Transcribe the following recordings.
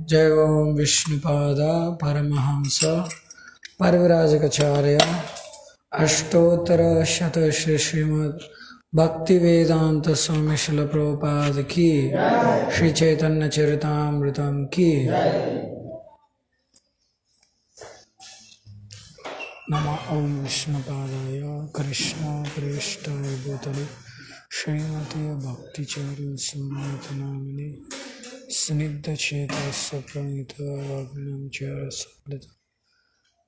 जय ओम विष्णुपाद परमहंस परिव्राजकाचार्य अष्टोत्तर शत श्री श्रीमद् भक्ति वेदांत स्वामी शिल प्रभुपाद की, श्री चैतन्य चरितामृतम की। नमः ओम विष्णुपादाय कृष्ण प्रेष्ठाय भूतले श्रीमते भक्ति चारु स्वामी नामिने स्निग्धचेतस्य प्रणीतवाग्नं च सफलता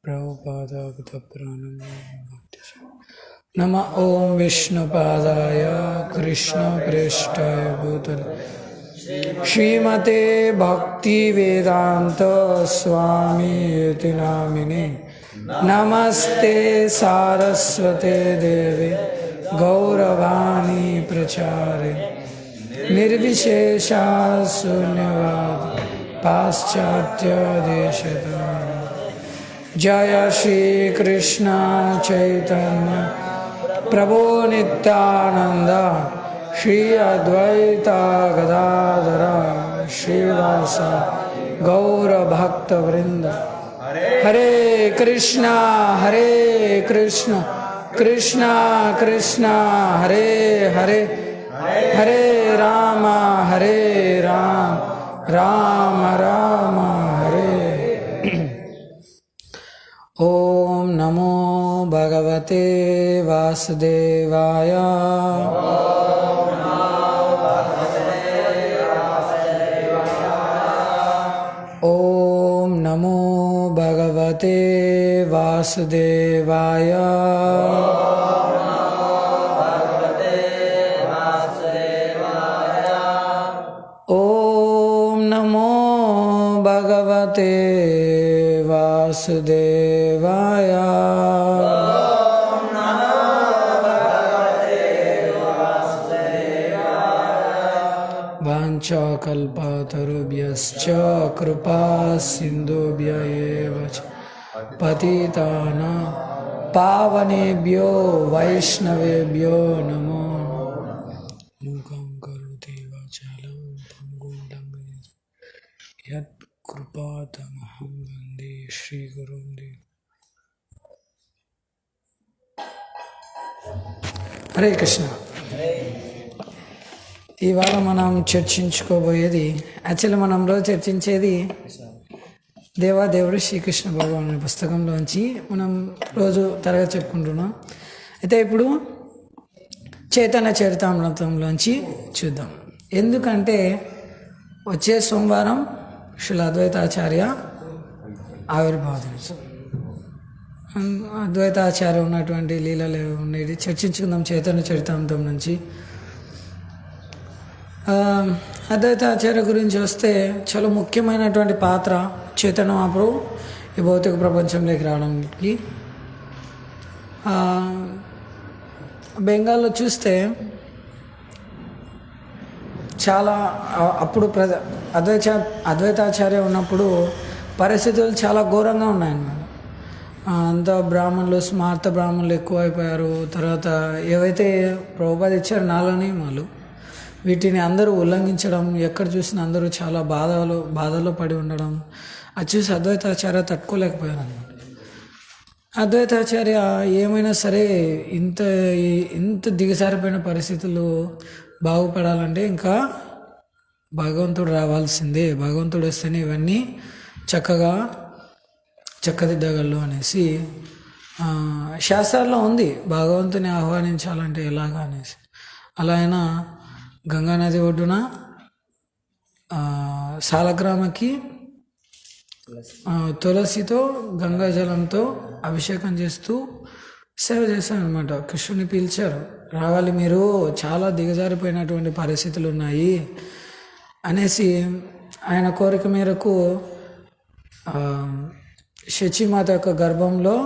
प्रभुपादागतप्राणं भक्ति। नमः ओम विष्णुपादाय कृष्ण प्रेष्ठाय भूतले श्रीमते भक्ति वेदांत स्वामी नामिने नमस्ते सारस्वते देवे गौरवाणी प्रचारे निर्विशेषा शून्यवाद पाश्चात्य देशतारिणी। जय श्री कृष्ण चैतन्य प्रभु नित्यानंद श्री अद्वैत गदाधर श्रीवासा गौर भक्त वृंद। हरे कृष्णा कृष्णा कृष्णा हरे हरे हरे राम राम राम हरे। ओम नमो भगवते वासुदेवाय। ओम नमो भगवते वासुदेवाय। ओम नमो भगवते वासुदेवाय। वाञ्छाकल्पतरुभ्यश्च कृपा सिन्धुभ्य एव च पतितानां पावनेभ्यो वैष्णवेभ्यो नमो मूकं करोति वाचालं पङ्गुं लङ्घयति यत्कृपातमहं वन्दे श्रीगुरुं देवं। हरे कृष्ण। ఇవాళ మనం చర్చించుకోబోయేది, యాక్చువల్లీ మనం రోజు చర్చించేది దేవాదేవుడు శ్రీకృష్ణ భగవానుని పుస్తకంలోంచి మనం రోజు తరగతి చెప్పుకుంటున్నాం. అయితే ఇప్పుడు చైతన్య చరితామృతంలోంచి చూద్దాం. ఎందుకంటే వచ్చే సోమవారం శ్రీల అద్వైతాచార్య ఆవిర్భావ దినోత్సవం. అద్వైతాచార్య ఉన్నటువంటి లీలలు ఉండేది చర్చించుకుందాం చైతన్య చరితామృతం నుంచి. అద్వైతాచార్య గురించి వస్తే చాలా ముఖ్యమైనటువంటి పాత్ర చైతన్య మహాప్రభు ఈ భౌతిక ప్రపంచంలోకి రావడానికి. బెంగాల్లో చూస్తే చాలా అప్పుడు అద్వైతాచార్య ఉన్నప్పుడు పరిస్థితులు చాలా ఘోరంగా ఉన్నాయన్నమాట. అంతా బ్రాహ్మణులు, స్మార్త బ్రాహ్మణులు ఎక్కువైపోయారు. తర్వాత ఏవైతే ప్రభుపాద ఇచ్చారో 4 నియమాలు, వీటిని అందరూ ఉల్లంఘించడం, ఎక్కడ చూసినా అందరూ చాలా బాధలో పడి ఉండడం, అది చూసి అద్వైతాచార్య తట్టుకోలేకపోయారు అన్నమాట. అద్వైతాచార్య ఏమైనా సరే ఇంత దిగజారిపోయిన పరిస్థితులు బాగుపడాలంటే ఇంకా భగవంతుడు రావాల్సిందే, భగవంతుడు వస్తేనే ఇవన్నీ చక్కగా చక్కదిద్దగలడు అనేసి శాస్త్రాల్లో ఉంది, భగవంతుని ఆహ్వానించాలంటే ఎలాగా అనేసి. అలా ఆయన గంగానది ఒడ్డున సాలగ్రామకి తులసితో గంగాజలంతో అభిషేకం చేస్తూ సేవ చేశారనమాట. కృష్ణుని పిలిచారు, రావాలి మీరు, చాలా దిగజారిపోయినటువంటి పరిస్థితులు ఉన్నాయి అనేసి ఆయన కోరిక మేరకు శచీమాత యొక్క గర్భంలో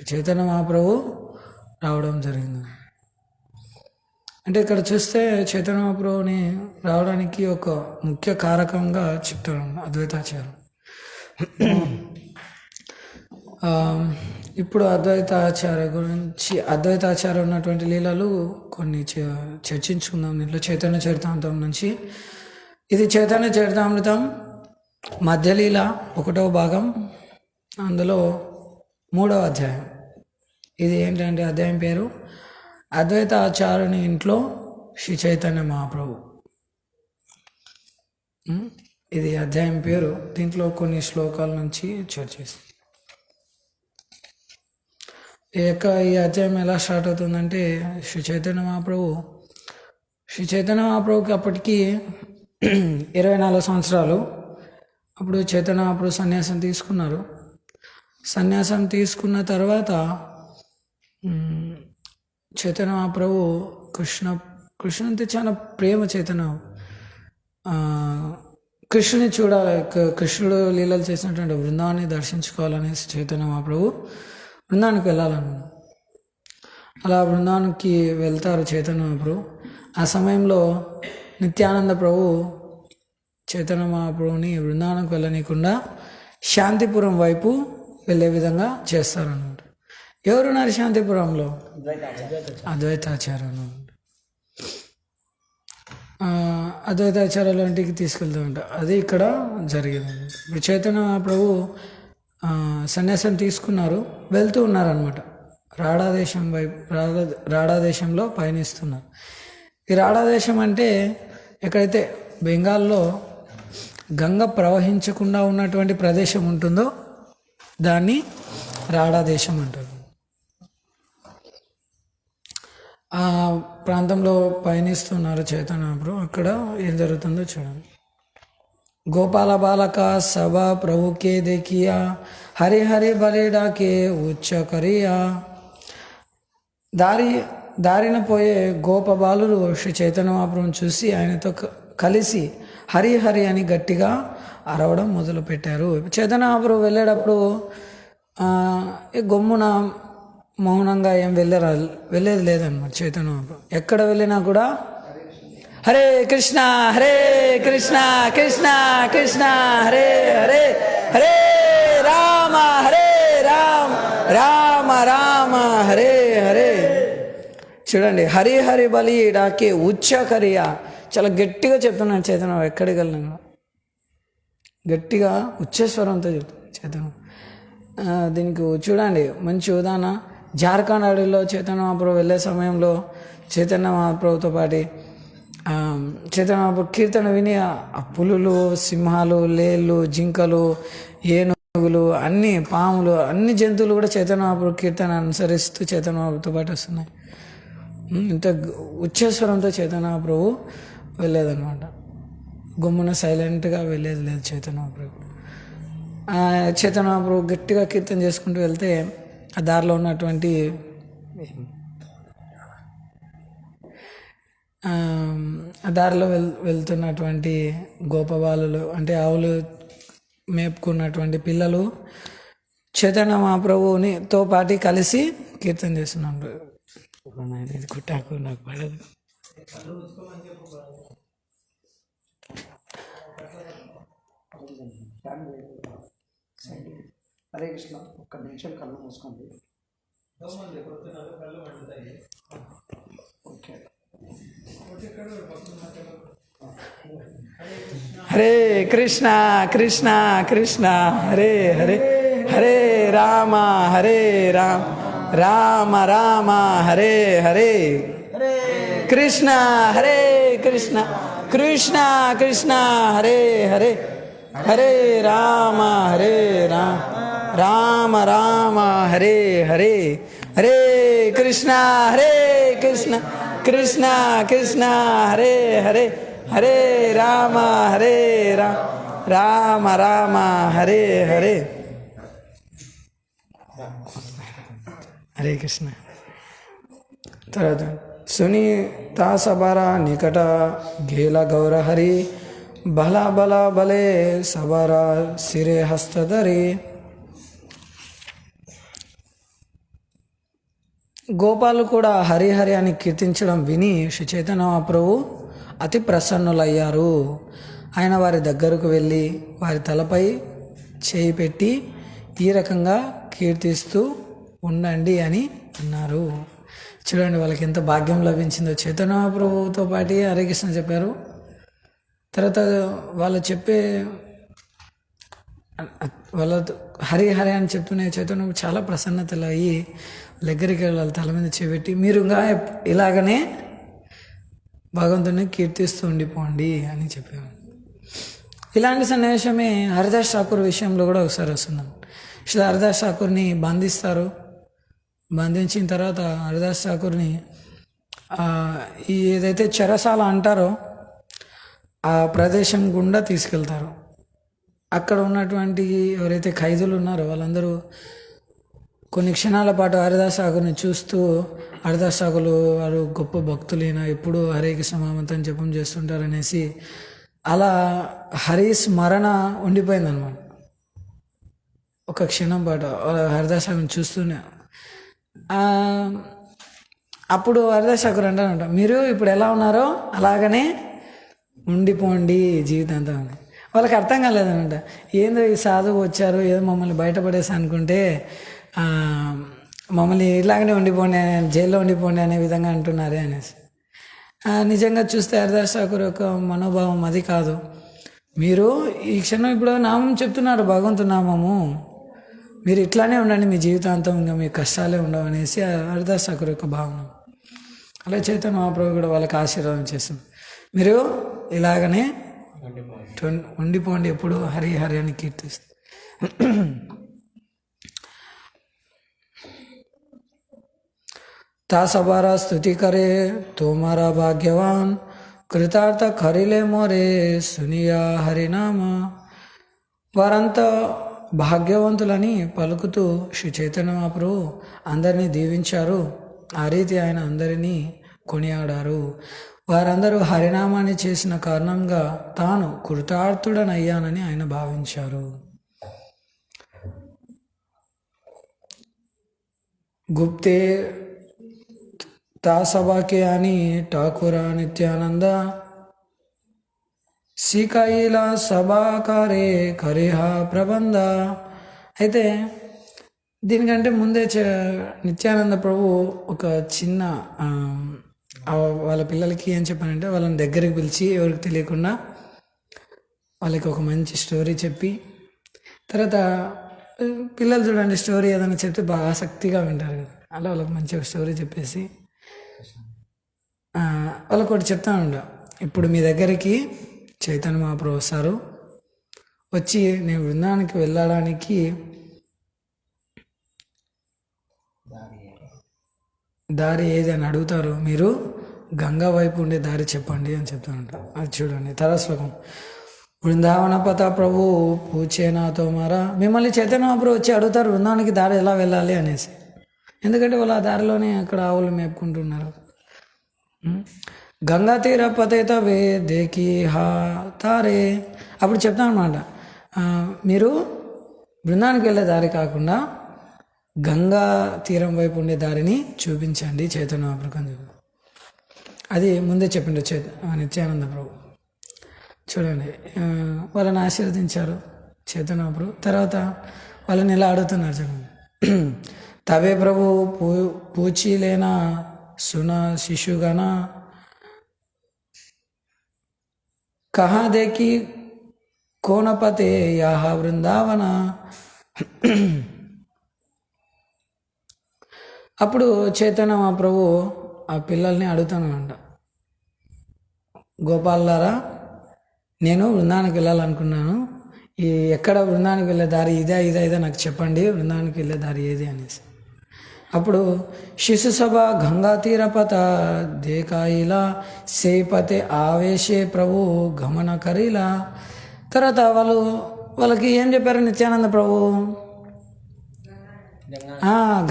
చైతన్య మహాప్రభు రావడం జరిగింది. అంటే ఇక్కడ చూస్తే చైతన్య మహాప్రభుని రావడానికి ఒక ముఖ్య కారకంగా చెప్తారు అద్వైతాచార్య. ఇప్పుడు అద్వైతాచార్య ఉన్నటువంటి లీలలు కొన్ని చర్చించుకుందాం దీంట్లో. చైతన్య చరితామృతం నుంచి, ఇది చైతన్య చరితామృతం మధ్యలీల 1వ భాగం, అందులో 3వ అధ్యాయం. ఇది ఏంటంటే అధ్యాయం పేరు అద్వైత ఆచార్యుని ఇంట్లో శ్రీ చైతన్య మహాప్రభు. ఇది అధ్యాయం పేరు. దీంట్లో కొన్ని శ్లోకాల నుంచి చర్చిస్తాం. ఈ అధ్యాయం ఎలా స్టార్ట్ అవుతుందంటే శ్రీ చైతన్య మహాప్రభుకి అప్పటికి 24 సంవత్సరాలు. అప్పుడు చైతన్య మహాప్రభు సన్యాసం తీసుకున్నారు. సన్యాసం తీసుకున్న తర్వాత చైతన్య మహాప్రభు కృష్ణ అంటే చాలా ప్రేమ. చైతన్య కృష్ణుని చూడాలి, కృష్ణుడు లీలలు చేసినటువంటి బృందాన్ని దర్శించుకోవాలనేసి చైతన్య మహాప్రభు బృందానికి వెళ్ళాలను. అలా బృందానికి వెళ్తారు చైతన్య మహాప్రభు. ఆ సమయంలో నిత్యానంద ప్రభు చైతన్య మహాప్రభుని బృందానికి వెళ్ళనీయకుండా శాంతిపురం వైపు వెళ్ళే విధంగా చేస్తారన్నమాట. ఎవరున్నారు శాంతిపురంలో? అద్వైతాచార్యులు. అద్వైతాచార్యుల ఇంటికి తీసుకెళ్తామంట. అది ఇక్కడ జరిగింది. ఇప్పుడు చైతన్య మహాప్రభు సన్యాసం తీసుకున్నారు, వెళ్తూ ఉన్నారనమాట. రాడాదేశం వైపు, రాడాదేశంలో పయనిస్తున్నారు. ఈ రాడాదేశం అంటే ఎక్కడైతే బెంగాల్లో గంగ ప్రవహించకుండా ఉన్నటువంటి ప్రదేశం ఉంటుందో దాన్ని రాడాదేశం అంటారు. ఆ ప్రాంతంలో పయనిస్తున్నారు చైతన్య మహాప్రభు. అక్కడ ఏం జరుగుతుందో చూడండి. గోపాల బాలక సభ ప్రభుకే దేకియా, హరి హరి బలిడాకే ఉచ్చ కరియా. దారిన పోయే గోపబాలులు శ్రీ చైతన్య మహాప్రభుని చూసి ఆయనతో కలిసి హరి హరి అని గట్టిగా అరవడం మొదలుపెట్టారు. చైతన్య మహాప్రభు వెళ్ళేటప్పుడు గమ్మున మౌనంగా ఏం వెళ్ళేది లేదన్నమాట. చైతన్య మహాప్రభు ఎక్కడ వెళ్ళినా కూడా హరే కృష్ణ కృష్ణ కృష్ణ హరే హరే, హరే రామ రామ రామ హరే హరే. చూడండి, హరి హరి బలి డాకే ఉచ్చ కరియా. చాలా గట్టిగా చెప్తున్నాను చైతన్య. ఎక్కడికి వెళ్ళినా గట్టిగా ఉచ్చస్వరంతో చెప్తున్నాను చైతన్య. దీనికి చూడండి మంచి ఉదాహరణ. జార్ఖండ్ అడవిలో చైతన్య మహాప్రభు వెళ్ళే సమయంలో చైతన్య మహాప్రభుతో పాటు చైతన్య మహాప్రభు కీర్తన విని ఆ పులులు, సింహాలు, లేళ్ళు, జింకలు, ఏనుగులు, అన్ని పాములు, అన్ని జంతువులు కూడా చైతన్య మహాప్రభు కీర్తన అనుసరిస్తూ చైతన్య మహాప్రభుతో పాటు వస్తున్నాయి. ఇంత ఉచ్చస్వరంతో చైతన్య మహాప్రభు వెళ్ళేదన్నమాట. గమ్మున సైలెంట్గా వెళ్ళేది లేదు చైతన్య మహాప్రభు. చైతన్య మహాప్రభు గట్టిగా కీర్తన చేసుకుంటూ వెళ్తే ఆ దారిలో ఉన్నటువంటి వెళ్తున్నటువంటి గోపబాలులు అంటే ఆవులు మేపుకున్నటువంటి పిల్లలు చైతన్య మహాప్రభునితో పాటు కలిసి కీర్తన చేస్తున్నాడు. ఇది కుట్టాకు నాకు పడదు. హరే కృష్ణ. ఒక్క నిమిషం కళ్ళు మూసుకోండి. ఓకే. హరే కృష్ణ కృష్ణ కృష్ణ హరే హరే, హరే రామ రామ రామ హరే హరే. కృష్ణ హరే కృష్ణ కృష్ణ కృష్ణ హరే హరే, హరే రామ రామ రామ హరే హరే హరే కృష్ణ కృష్ణ కృష్ణ హరే హరే హరే రామ రామ రామ హరే హరే హరే కృష్ణ. తర్వాత సుని తాసబరా నికట గేల గౌర హరి బల బల బలే సబరా సిరే హస్తధరి. గోపాలు కూడా హరిహరి అని కీర్తించడం విని శ్రీ చైతన్య మహాప్రభు అతి ప్రసన్నులయ్యారు. ఆయన వారి దగ్గరకు వెళ్ళి వారి తలపై చేయి పెట్టి ఈ రకంగా కీర్తిస్తూ ఉండండి అని అన్నారు. చూడండి వాళ్ళకి ఎంత భాగ్యం లభించిందో. చైతన్య మహాప్రభుతో పాటు హరే కృష్ణ చెప్పారు. తర్వాత వాళ్ళు చెప్పే వాళ్ళ హరి హరి అని చెప్తూనే చైతన్య చాలా ప్రసన్నతలు అయ్యి దగ్గరికి వాళ్ళ తల మీద చేపెట్టి మీరు ఇంకా ఇలాగనే భగవంతుని కీర్తిస్తూ ఉండిపోండి అని చెప్పాము. ఇలాంటి సన్నివేశమే హరిదాస్ ఠాకూర్ విషయంలో కూడా ఒకసారి వస్తున్నాం. శ్రీ హరిదాస్ ఠాకూర్ని బంధిస్తారు. బంధించిన తర్వాత హరిదాస్ ఠాకూర్ని ఈ ఏదైతే చెరసాల అంటారో ఆ ప్రదేశం గుండా తీసుకెళ్తారు. అక్కడ ఉన్నటువంటి ఎవరైతే ఖైదీలు ఉన్నారో వాళ్ళందరూ కొన్ని క్షణాల పాటు హరిదాస్ ఠాకూర్ని చూస్తూ హరిదాస్ ఠాకూర్ వారు గొప్ప భక్తులైన ఎప్పుడు హరే కృష్ణ మహామంత్రం జపం చేస్తుంటారనేసి అలా హరి స్మరణ ఉండిపోయిందనమాట. ఒక క్షణం పాటు హరిదాస్ ఠాకూర్ని చూస్తూనే అప్పుడు హరిదాస్ ఠాకూర్ అంటారంట మీరు ఇప్పుడు ఎలా ఉన్నారో అలాగనే ఉండిపోండి జీవితాంతం అని. వాళ్ళకి అర్థం కాలేదనమాట. ఏందో ఈ సాధువు వచ్చారు ఏదో మమ్మల్ని బయటపడేసి అనుకుంటే మమ్మల్ని ఇలాగనే ఉండిపోండి జైల్లో ఉండిపోండి అనే విధంగా అంటున్నారే అనేసి. నిజంగా చూస్తే హరిదాస్ ఠాకూర్ యొక్క మనోభావం అది కాదు. మీరు ఈ క్షణం ఇప్పుడు నామం చెప్తున్నారు భగవంతు నామము, మీరు ఇట్లానే ఉండండి మీ జీవితాంతం, ఇంకా మీ కష్టాలే ఉండవు అనేసి హరిదాస్ ఠాకూర్ యొక్క భావన. అలా చైతన్య మహాప్రభు కూడా వాళ్ళకి ఆశీర్వాదం చేస్తుంది. మీరు ఇలాగనే ఉండిపోండి ఎప్పుడు హరి హరి అని కీర్తిస్తుంది. ता सबारा स्तुति करे तोमारा भाग्यवान కృతార్థ ఖరిలే మోరే సునియా హరినామ. వారంతా భాగ్యవంతులని పలుకుతూ శ్రీ చైతన్య మహాప్రభు అందరినీ దీవించారు. ఆ రీతి ఆయన అందరినీ కొనియాడారు. వారందరూ హరినామాన్ని చేసిన కారణంగా తాను కృతార్థుడనయ్యానని ఆయన భావించారు. గుప్తే తాసభాకే అని ఠాకూర నిత్యానంద శ్రీకాయిల సభాకారే కరిహ ప్రబంధ. అయితే దీనికంటే ముందే నిత్యానంద ప్రభు ఒక చిన్న వాళ్ళ పిల్లలకి ఏం చెప్పానంటే వాళ్ళని దగ్గరికి పిలిచి ఎవరికి తెలియకుండా వాళ్ళకి ఒక మంచి స్టోరీ చెప్పి, తర్వాత పిల్లలు చూడండి స్టోరీ ఏదైనా చెప్తే బాగా ఆసక్తిగా వింటారు కదా, అలా వాళ్ళకి మంచి ఒక స్టోరీ చెప్పేసి వాళ్ళకి ఒకటి చెప్తాను. ఇప్పుడు మీ దగ్గరికి చైతన్య మహాప్రభు వస్తారు, వచ్చి నేను బృందానికి వెళ్ళడానికి దారి ఏది అని అడుగుతారు. మీరు గంగా వైపు ఉండే దారి చెప్పండి అని చెప్తానంట. అది చూడండి తర్వాత శ్లోకం. బృందావన పత ప్రభు పూచేనాతో మారా. మిమ్మల్ని చైతన్య మహాప్రభు వచ్చి అడుగుతారు బృందావనికి దారి ఎలా వెళ్ళాలి అనేసి. ఎందుకంటే వాళ్ళు ఆ దారిలోనే అక్కడ ఆవులు మేపుకుంటున్నారు. గంగా తీర పతేత వే దేకి హా తారే. అప్పుడు చెప్తాను అనమాట, మీరు బృందానికి వెళ్ళే దారి కాకుండా గంగా తీరం వైపు ఉండే దారిని చూపించండి చైతన్య మహాప్రభు. అది ముందే చెప్పిండు నిత్యానంద ప్రభు. చూడండి వాళ్ళని ఆశీర్వదించారు చైతన్య మహాప్రభు. తర్వాత వాళ్ళని ఇలా అడుగుతున్నారు చూడండి. తవే ప్రభు పూచీలేనా సునా శిశుగనా కహా దేకి కోనపతే యాహ బృందావన. అప్పుడు చైతన్య మహాప్రభు ఆ పిల్లల్ని అడుగుతానంట, గోపాలారా నేను బృందానికి వెళ్ళాలనుకున్నాను, ఈ ఎక్కడ బృందానికి వెళ్ళే దారి ఇదే నాకు చెప్పండి, బృందానికి వెళ్ళే దారి ఏది అనేసి. అప్పుడు శిశు సభ గంగా తీరపత దేకాయిలా సేపతే ఆవేశే ప్రభు గమన కరీలా. తర్వాత వాళ్ళకి ఏం చెప్పారు నిత్యానంద ప్రభు?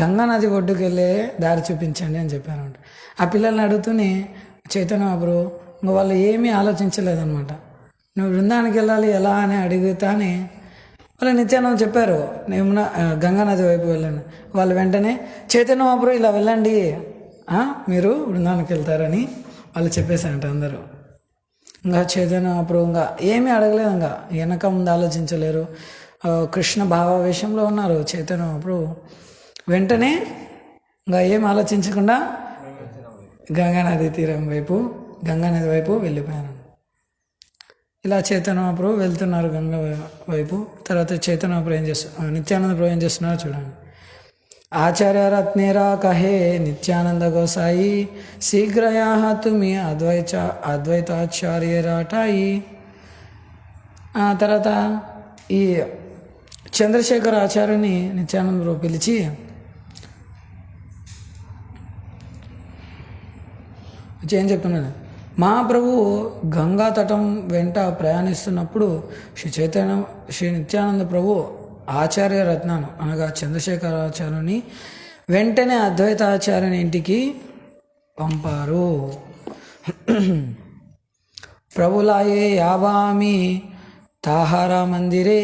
గంగా నది ఒడ్డుకు వెళ్ళే దారి చూపించండి అని చెప్పారంట. ఆ పిల్లల్ని అడుగుతూనే చైతన్య మహాప్రభు ఇంకా వాళ్ళు ఏమీ ఆలోచించలేదన్నమాట. నువ్వు బృందానికి వెళ్ళాలి ఎలా అని అడుగుతానే వాళ్ళు నిత్యానంద చెప్పారు, నేను గంగా నది వైపు వెళ్ళాను. వాళ్ళు వెంటనే చైతన్య మహాప్రభు ఇలా వెళ్ళండి, మీరు బృందానికి వెళ్తారని వాళ్ళు చెప్పేశారంట అందరూ. ఇంకా చైతన్య మహాప్రభు ఇంకా ఏమీ అడగలేదు, ఇంకా వెనక ముందు ఆలోచించలేరు, కృష్ణ భావావేశంలో ఉన్నారు చైతన్య మహాప్రభు. వెంటనే ఇంకా ఏం ఆలోచించకుండా గంగా నది తీరం వైపు, గంగా నది వైపు వెళ్ళిపోయాను. ఇలా చైతన్య మహాప్రభు వెళ్తున్నారు గంగా వైపు. తర్వాత చైతన్య మహాప్రభు ఏం చేస్తున్నారు, నిత్యానంద ప్రభు ఏం చేస్తున్నారో చూడండి. ఆచార్య రత్నేరా కహే నిత్యానంద గోసాయి శీఘ్రయా తుమి అద్వైతాచార్య రాటాయి. తర్వాత ఈ చంద్రశేఖర ఆచార్యుని నిత్యానంద ప్రభు పిలిచి ఏం చెప్తున్నాను, మహాప్రభు గంగా తటం వెంట ప్రయాణిస్తున్నప్పుడు శ్రీ నిత్యానంద ప్రభు ఆచార్య రత్నాను అనగా చంద్రశేఖర ఆచార్యుని వెంటనే అద్వైతాచార్యుని ఇంటికి పంపారు. ప్రభులాయే యావామి తాహారా మందిరే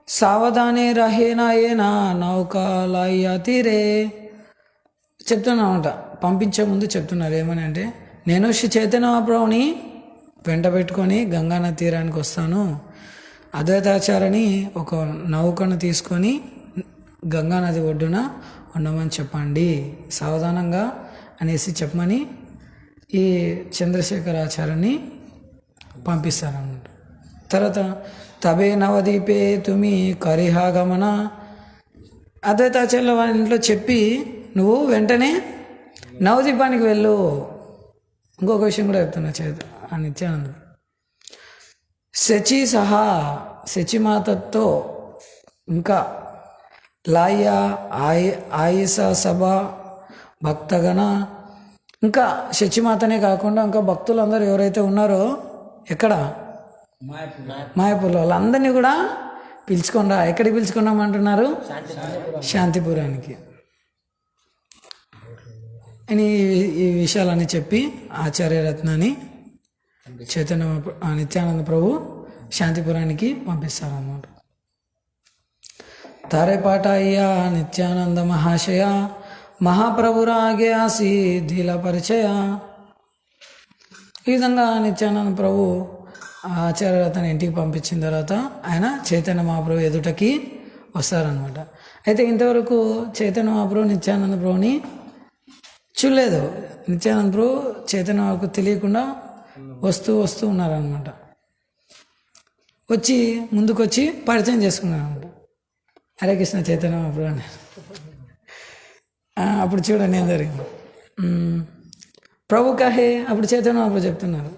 సావధానే రహేనా ఏనా నౌకాలాయ తీరే. చెప్తున్నా పంపించే ముందు చెప్తున్నారు ఏమని అంటే, నేను శ్రీ చైతన్య మహాప్రభుని వెంట పెట్టుకొని గంగానది తీరానికి వస్తాను, అద్వైతాచార్యని ఒక నౌకను తీసుకొని గంగానది ఒడ్డున ఉండమని చెప్పండి సావధానంగా అనేసి చెప్పమని ఈ చంద్రశేఖరాచార్యని పంపిస్తారన్నమాట. తర్వాత తబే నవదీపే తుమి కరిహాగమన, అద్వైతాచార్యుల వాళ్ళ ఇంట్లో చెప్పి నువ్వు వెంటనే నవదీపానికి వెళ్ళు. ఇంకొక విషయం కూడా చెప్తున్నా నిత్యానంద, శచి సహా శచిమాతతో ఇంకా లాయ ఆయిస సభ భక్తగణ, ఇంకా శచిమాతనే కాకుండా ఇంకా భక్తులందరూ ఎవరైతే ఉన్నారో ఎక్కడ మాయాపూర్లో వాళ్ళందరినీ కూడా పిలుచుకోండా. ఎక్కడికి పిలుచుకున్నామంటున్నారు? శాంతిపురానికి అని ఈ విషయాలన్నీ చెప్పి ఆచార్యరత్నాన్ని చైతన్య నిత్యానంద ప్రభు శాంతిపురానికి పంపిస్తారన్నమాట. తారేపాట అయ్యా నిత్యానంద మహాశయ మహాప్రభురాగే ఆసి ధీల పరిచయ. ఈ విధంగా నిత్యానంద ప్రభు ఆచార్యరత్నాన్ని ఇంటికి పంపించిన తర్వాత ఆయన చైతన్య మహాప్రభు ఎదుటకి వస్తారనమాట. అయితే ఇంతవరకు చైతన్య మహాప్రభు నిత్యానంద ప్రభుని చూడలేదు. నిత్యానంద ప్రభు చైతన్య మహాప్రభుకు తెలియకుండా వస్తూ ఉన్నారనమాట. ముందుకొచ్చి పరిచయం చేసుకున్నారనమాట. హరే కృష్ణ చైతన్య మహాప్రభు అని. అప్పుడు చూడండి ఏం జరిగింది. ప్రభు కహే, అప్పుడు చైతన్య మహాప్రభు చెప్తున్నారు,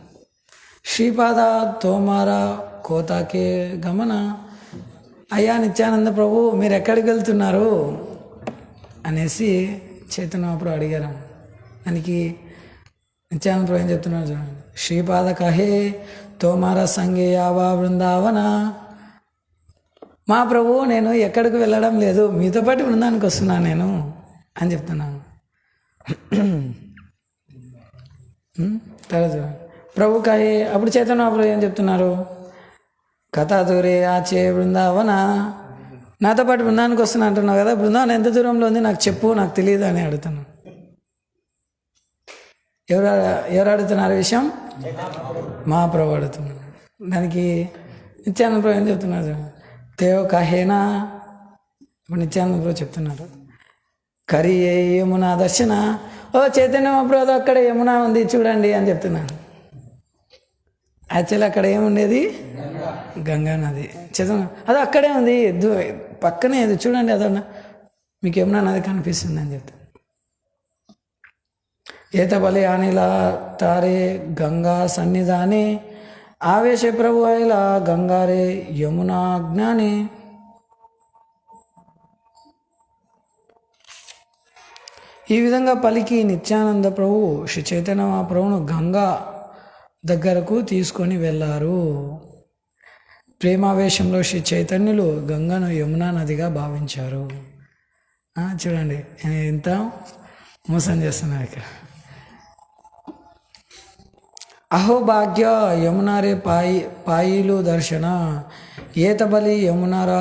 శ్రీపాద తోమారా కోతాకే గమన. అయ్యా నిత్యానంద ప్రభు మీరు ఎక్కడికి వెళ్తున్నారు అనేసి చైతన్య మహాప్రభు అడిగారు. దానికి నిత్యానంద ప్రభు ఏం చెప్తున్నారు చూడండి. శ్రీపాద కహే తోమారా సంగే యావా బృందావన. మా ప్రభు నేను ఎక్కడికి వెళ్ళడం లేదు, మీతో పాటు బృందానికి వస్తున్నాను నేను అని చెప్తున్నాను. తర్వాత ప్రభు కహే, అప్పుడు చైతన్య మహాప్రభు ఏం చెప్తున్నారు, కథా దూరే ఆచే బృందావన. నాతో పాటు బృందానికి వస్తున్నా అంటున్నావు కదా, బృందావనం ఎంత దూరంలో ఉంది నాకు చెప్పు, నాకు తెలియదు అని అడుగుతున్నాను. ఎవరు అడుగుతున్నారు విషయం? మహాప్రభు అడుగుతున్నారు. దానికి నిత్యానంద ప్రభు ఏం చెప్తున్నారు, తేవ్ కహేనా. ఇప్పుడు నిత్యానంద ప్రభు చెప్తున్నారు, కరి యమునా దర్శన. ఓ చైతన్య మహాప్రభు అక్కడ యమునా ఉంది చూడండి అని చెప్తున్నాను. యాక్చువల్లీ అక్కడ ఏముండేది? గంగా నది. చైతన్య అది అక్కడే ఉంది, పక్కనే అది చూడండి, అదన్నా మీకు యమునా నది కనిపిస్తుంది అని చెప్తాను. ఏత బలి అనిలా తారే గంగా సన్నిధానే ఆవేశ ప్రభు అయిల గంగారే యమునా జ్ఞాని. ఈ విధంగా పలికి నిత్యానంద ప్రభు శ్రీ చైతన్య మహాప్రభును గంగా దగ్గరకు తీసుకొని వెళ్ళారు. ప్రేమావేశంలో శ్రీ చైతన్యులు గంగను యమునా నదిగా భావించారు. చూడండి ఎంత మోసం చేస్తున్నారు ఇక్కడ. అహోభాగ్య యమునారే పాయిలు దర్శన ఏతబలి యమునారా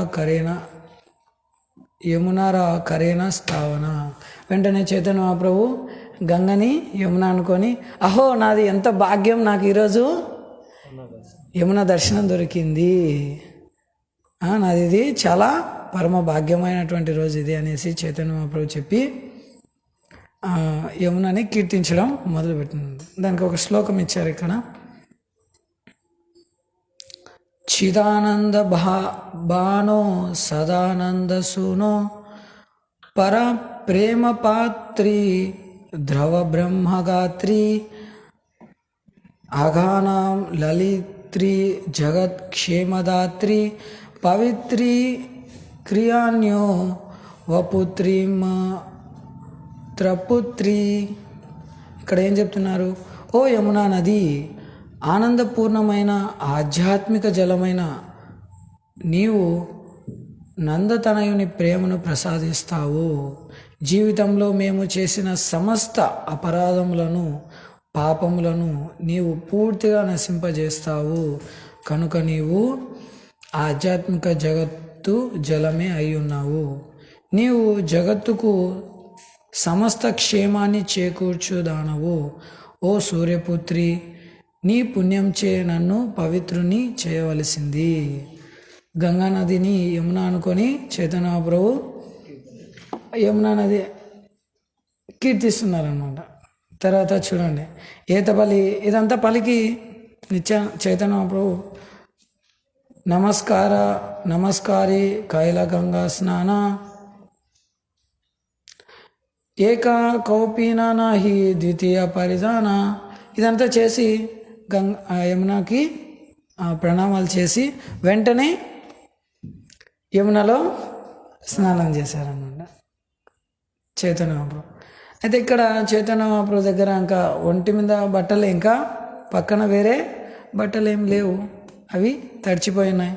కరేన స్థావన. వెంటనే చైతన్య మహాప్రభు గంగని యమున అనుకొని, అహో నాది ఎంత భాగ్యం, నాకు ఈరోజు యమున దర్శనం దొరికింది, నాది ఇది చాలా పరమ భాగ్యమైనటువంటి రోజు ఇది అనేసి చైతన్య మహాప్రభు చెప్పి యమునని కీర్తించడం మొదలుపెట్టింది. దానికి ఒక శ్లోకం ఇచ్చారు ఇక్కడ. చిదానంద బానో సదానంద సూనో పర ప్రేమ పాత్రి ద్రవ బ్రహ్మగాత్రి అఘానాం లలిత్రి జగత్ క్షేమదాత్రి పవిత్రి క్రియాన్యో వపుత్రి త్రపుత్రి. ఇక్కడ ఏం చెప్తున్నారు? ఓ యమునా నది, ఆనందపూర్ణమైన ఆధ్యాత్మిక జలమైన నీవు నందతనయుని ప్రేమను ప్రసాదిస్తావు. జీవితంలో మేము చేసిన సమస్త అపరాధములను పాపములను నీవు పూర్తిగా నశింపజేస్తావు. కనుక నీవు ఆధ్యాత్మిక జగత్తు జలమే అయి ఉన్నావు. నీవు జగత్తుకు సమస్త క్షేమాన్ని చేకూర్చుదానవు. ఓ సూర్యపుత్రి, నీ పుణ్యంచే నన్ను పవిత్రుని చేయవలసింది. గంగా నదిని యమున అనుకొని చైతన్య ప్రభు యమునా నది కీర్తిస్తున్నారన్నమాట. తర్వాత చూడండి, ఏతబలి ఇదంతా పలికి చైతన్య ప్రభు నమస్కారి కైల గంగా స్నాన ఏకా కౌపీనా నాహి ద్వితీయ పరిధాన. ఇదంతా చేసి యమునకి ప్రణామాలు చేసి వెంటనే యమునలో స్నానం చేశారన్నమాట చైతన్య మహాప్రభు. అయితే ఇక్కడ చైతన్య మహాప్రభు దగ్గర ఇంకా ఒంటి మీద బట్టలు, ఇంకా పక్కన వేరే బట్టలు ఏం లేవు, అవి తడిచిపోయినాయి.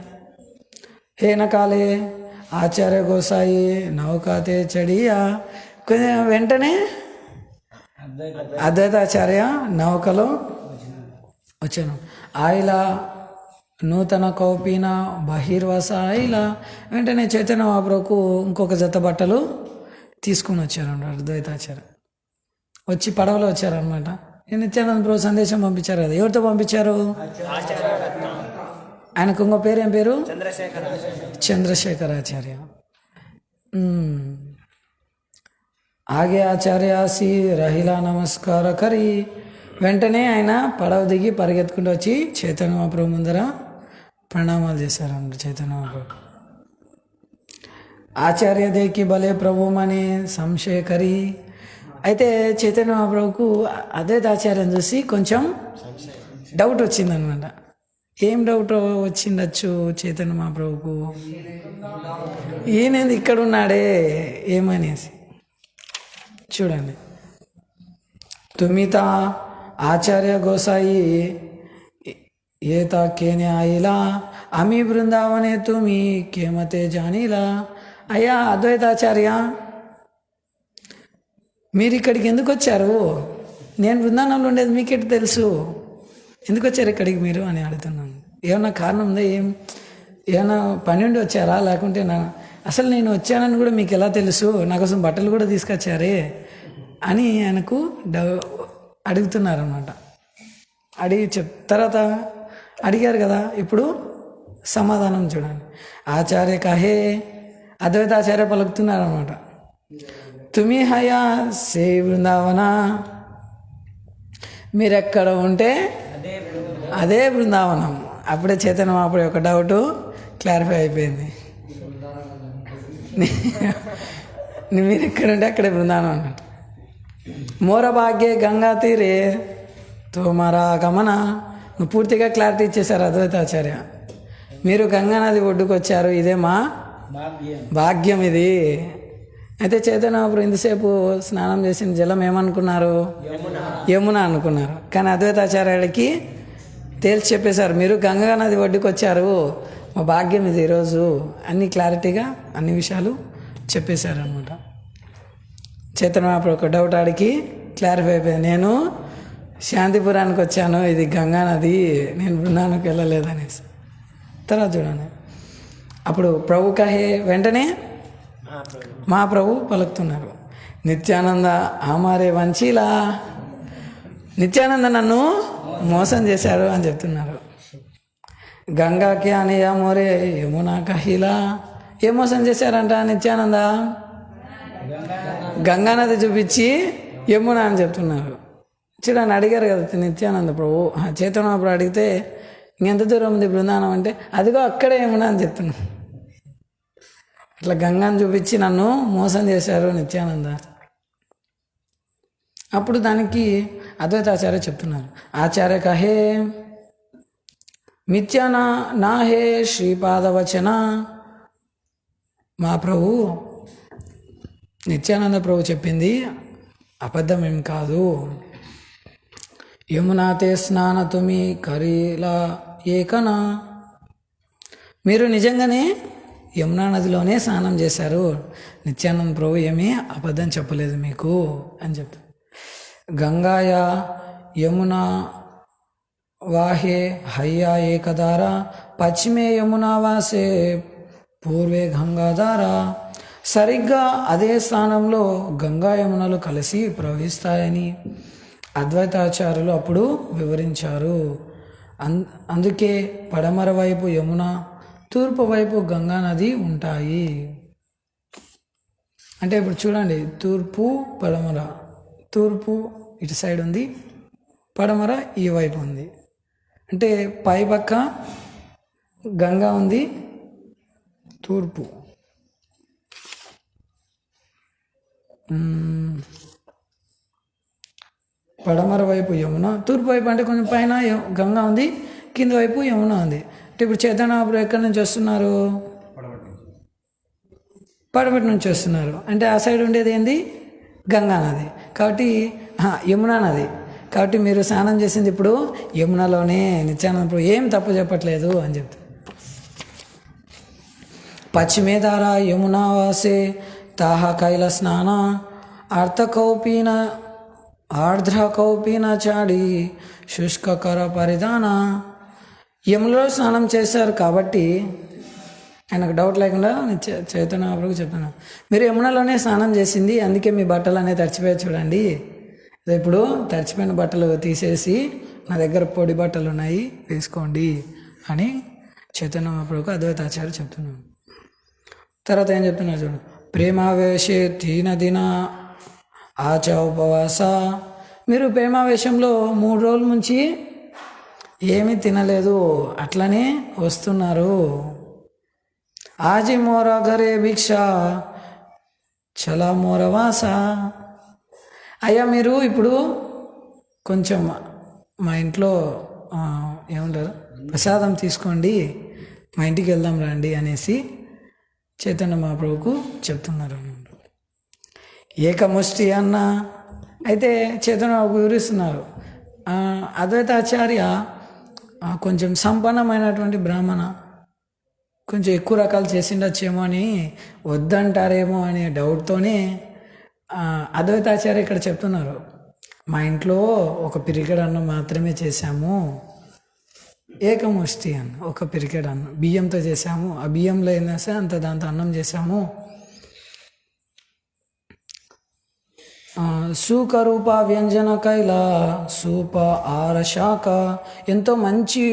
హేనకాలే ఆచార్య గోసాయి నౌకాతే చడియా. వెంటనే అద్వైతాచార్య నౌకలో వచ్చాను. ఆయిల నూతన కౌపీన బహిర్వస ఆయిల. వెంటనే చైతన్య మహాప్రభుకు ఇంకొక జత బట్టలు తీసుకుని వచ్చారు అద్వైతాచార్య. వచ్చి పడవలో వచ్చారనమాట. నిత్యానంద ప్రభు సందేశం పంపించారు కదా. ఎవరితో పంపించారు? ఆయనకు ఇంకో పేరు, ఏం పేరు? చంద్రశేఖరాచార్య. ఆగే ఆచార్యాసి రహిలా నమస్కార కరి. వెంటనే ఆయన పడవ దిగి పరిగెత్తుకుంటూ వచ్చి చైతన్య మహాప్రభు ముందర ప్రణామాలు చేశారన్నమాట చైతన్య మహాప్రభు. ఆచార్య దేకి భలే ప్రభుమని సంశయకరి. అయితే చైతన్య మహాప్రభుకు అద్వైతాచార్యం చూసి కొంచెం డౌట్ వచ్చిందనమాట. ఏం డౌట్ వచ్చిండొచ్చు చైతన్య మహాప్రభుకు? ఈయనేది ఇక్కడ ఉన్నాడే ఏమనేసి. చూడండి, తుమిత ఆచార్య గోసాయి ఏతా కేనే ఆయిలా అమీ బృందావనే తుమి కేమతే జానీలా. అయ్యా అద్వైతాచార్య, మీరు ఇక్కడికి ఎందుకు వచ్చారు? నేను బృందావనంలో ఉండేది మీకెట్ తెలుసు, ఎందుకు వచ్చారు ఇక్కడికి మీరు అని అడుగుతున్నాను. ఏమన్నా కారణం ఉందా? ఏమన్నా పని ఉండి వచ్చారా? లేకుంటే అసలు నేను వచ్చానని కూడా మీకు ఎలా తెలుసు? నా కోసం బట్టలు కూడా తీసుకొచ్చారే అని ఆయనకు అడుగుతున్నారన్నమాట. అడిగి తర్వాత అడిగారు కదా, ఇప్పుడు సమాధానం చూడండి. ఆచార్య కహే, అద్వైతాచార్య పలుకుతున్నారన్నమాట. తుమి హయా సే బృందావన, మీరెక్కడ ఉంటే అదే బృందావనం. అప్పుడే చైతన్య మహాప్రభు యొక్క డౌట్ క్లారిఫై అయిపోయింది. మీరు ఎక్కడుంటే అక్కడే బృందావనం అన్నట్టు. మోర భాగ్యే గంగా తీరే తోమరా గమన, పూర్తిగా క్లారిటీ ఇచ్చేశారు అద్వైతాచార్య. మీరు గంగానది ఒడ్డుకు వచ్చారు, ఇదే మా భాగ్యం ఇది. అయితే చైతన్య మహాప్రభు ఇంతసేపు స్నానం చేసిన జలం ఏమనుకున్నారు? యమున అనుకున్నారు. కానీ అద్వైతాచార్యుడికి తేల్చి చెప్పేశారు, మీరు గంగా నది ఒడ్డుకు వచ్చారు, మా భాగ్యం ఇది ఈరోజు. అన్ని క్లారిటీగా అన్ని విషయాలు చెప్పేశారు అనమాట. చైతన్య మహాప్రభు ఒక డౌట్ ఆడికి క్లారిఫై అయిపోయింది. నేను శాంతిపురానికి వచ్చాను, ఇది గంగా నది, నేను బృందానికి వెళ్ళలేదనేసి. తర్వాత చూడండి, అప్పుడు ప్రభు కహే వెంటనే మహాప్రభు పలుకుతున్నారు, నిత్యానంద ఆమారే వంచీలా, నిత్యానంద నన్ను మోసం చేశాడు అని చెప్తున్నారు. గంగాకి అని మోరే యమునా కహిలా, ఏ మోసం చేశారంట నిత్యానంద? గంగానది చూపించి యమున అని చెప్తున్నారు. చూడండి, అడిగారు కదా నిత్యానంద ప్రభు, చైతన్య ప్రభు అడిగితే ఇంకెంత దూరం ఉంది బృందావనం అంటే, అదిగో అక్కడే యమున అని చెప్తున్నాను. అట్లా గంగాను చూపించి నన్ను మోసం చేశారు నిత్యానంద. అప్పుడు దానికి అద్వైతాచార్య చెప్తున్నారు, ఆచార్య కహే మిథ్యానా నా హే శ్రీపాదవచన. మా ప్రభు నిత్యానంద ప్రభు చెప్పింది అబద్ధం ఏం కాదు. యమునాతే స్నాన తుమి కరీలా ఏకనా, మీరు నిజంగానే యమునా నదిలోనే స్నానం చేశారు, నిత్యానంద ప్రభు ఏమీ అబద్ధం చెప్పలేదు మీకు అని చెప్తారు. గంగాయ యమునా వాహే హయ్యా ఏకధార, పశ్చిమే యమునా వాసే పూర్వే గంగాధార. సరిగ్గా అదే స్థానంలో గంగా యమునలు కలిసి ప్రవహిస్తాయని అద్వైతాచార్యులు అప్పుడు వివరించారు. అందుకే పడమర వైపు యమున, తూర్పు వైపు గంగా నది ఉంటాయి. అంటే ఇప్పుడు చూడండి, తూర్పు పడమర, తూర్పు ఇటు సైడ్ ఉంది, పడమర ఈ వైపు ఉంది. అంటే పై పక్క గంగా ఉంది, తూర్పు పడమర వైపు యమున, తూర్పు వైపు అంటే కొంచెం పైన గంగా ఉంది, కింద వైపు యమున ఉంది. అంటే ఇప్పుడు చైతన్య మహాప్రభు ఎక్కడి నుంచి వస్తున్నారు? పడమటి నుంచి వస్తున్నారు. అంటే ఆ సైడ్ ఉండేది ఏంది? గంగా నది. కాబట్టి యమునా నది. కాబట్టి మీరు స్నానం చేసింది ఇప్పుడు యమునలోనే. నిత్యానంద ప్రభు ఏం తప్పు చెప్పట్లేదు అని చెప్తారు. పశ్చిమే దార యమునా వాసే తాహ కైల స్నాన అర్థకౌపీన ఆర్ద్రకౌపీన చాడి శుష్కకర పరిధాన. యమునలో స్నానం చేశారు కాబట్టి ఆయనకు డౌట్ లేకుండా చైతన్య మహాప్రభుకు చెప్తాను, మీరు యమునలోనే స్నానం చేసింది, అందుకే మీ బట్టలు అనేది తడిచిపోయి చూడండి. ఇప్పుడు తడిచిపోయిన బట్టలు తీసేసి నా దగ్గర పొడి బట్టలు ఉన్నాయి వేసుకోండి అని చైతన్య మహాప్రభుకు అద్వైతాచార్య చెప్తున్నాను. తర్వాత ఏం చెప్తున్నారు చూడండి, ప్రేమావేశే తీన దిన ఆచ ఉపవాస. మీరు ప్రేమావేశంలో 3 రోజుల నుంచి ఏమీ తినలేదు, అట్లనే వస్తున్నారు. ఆజి మోర ఘరే భిక్ష చలా మోర వాస. అయ్యా మీరు ఇప్పుడు కొంచెం మా ఇంట్లో ఏమంటారు ప్రసాదం తీసుకోండి, మా ఇంటికి వెళ్దాం రండి అనేసి చైతన్య మహాప్రభుకు చెప్తున్నారు. ఏకముష్టి అన్న. అయితే చైతన్య మహాప్రభు వివరిస్తున్నారు, అద్వైతాచార్య కొంచెం సంపన్నమైనటువంటి బ్రాహ్మణ, కొంచెం ఎక్కువ రకాలు చేసిండొచ్చేమో అని వద్దంటారేమో అనే డౌట్తోనే అద్వైతాచార్య ఇక్కడ చెప్తున్నారు, మా ఇంట్లో ఒక పిరికెడు అన్నం మాత్రమే చేశాము, ఏకముష్టి అన్న, ఒక పిరికెడు అన్నం బియ్యంతో చేశాము, ఆ బియ్యంలో ఏం చేస్తే అంత దాంతో అన్నం చేశాము. సూకరూప వ్యంజన కైల సూప ఆర శాఖ. ఎంతో మంచి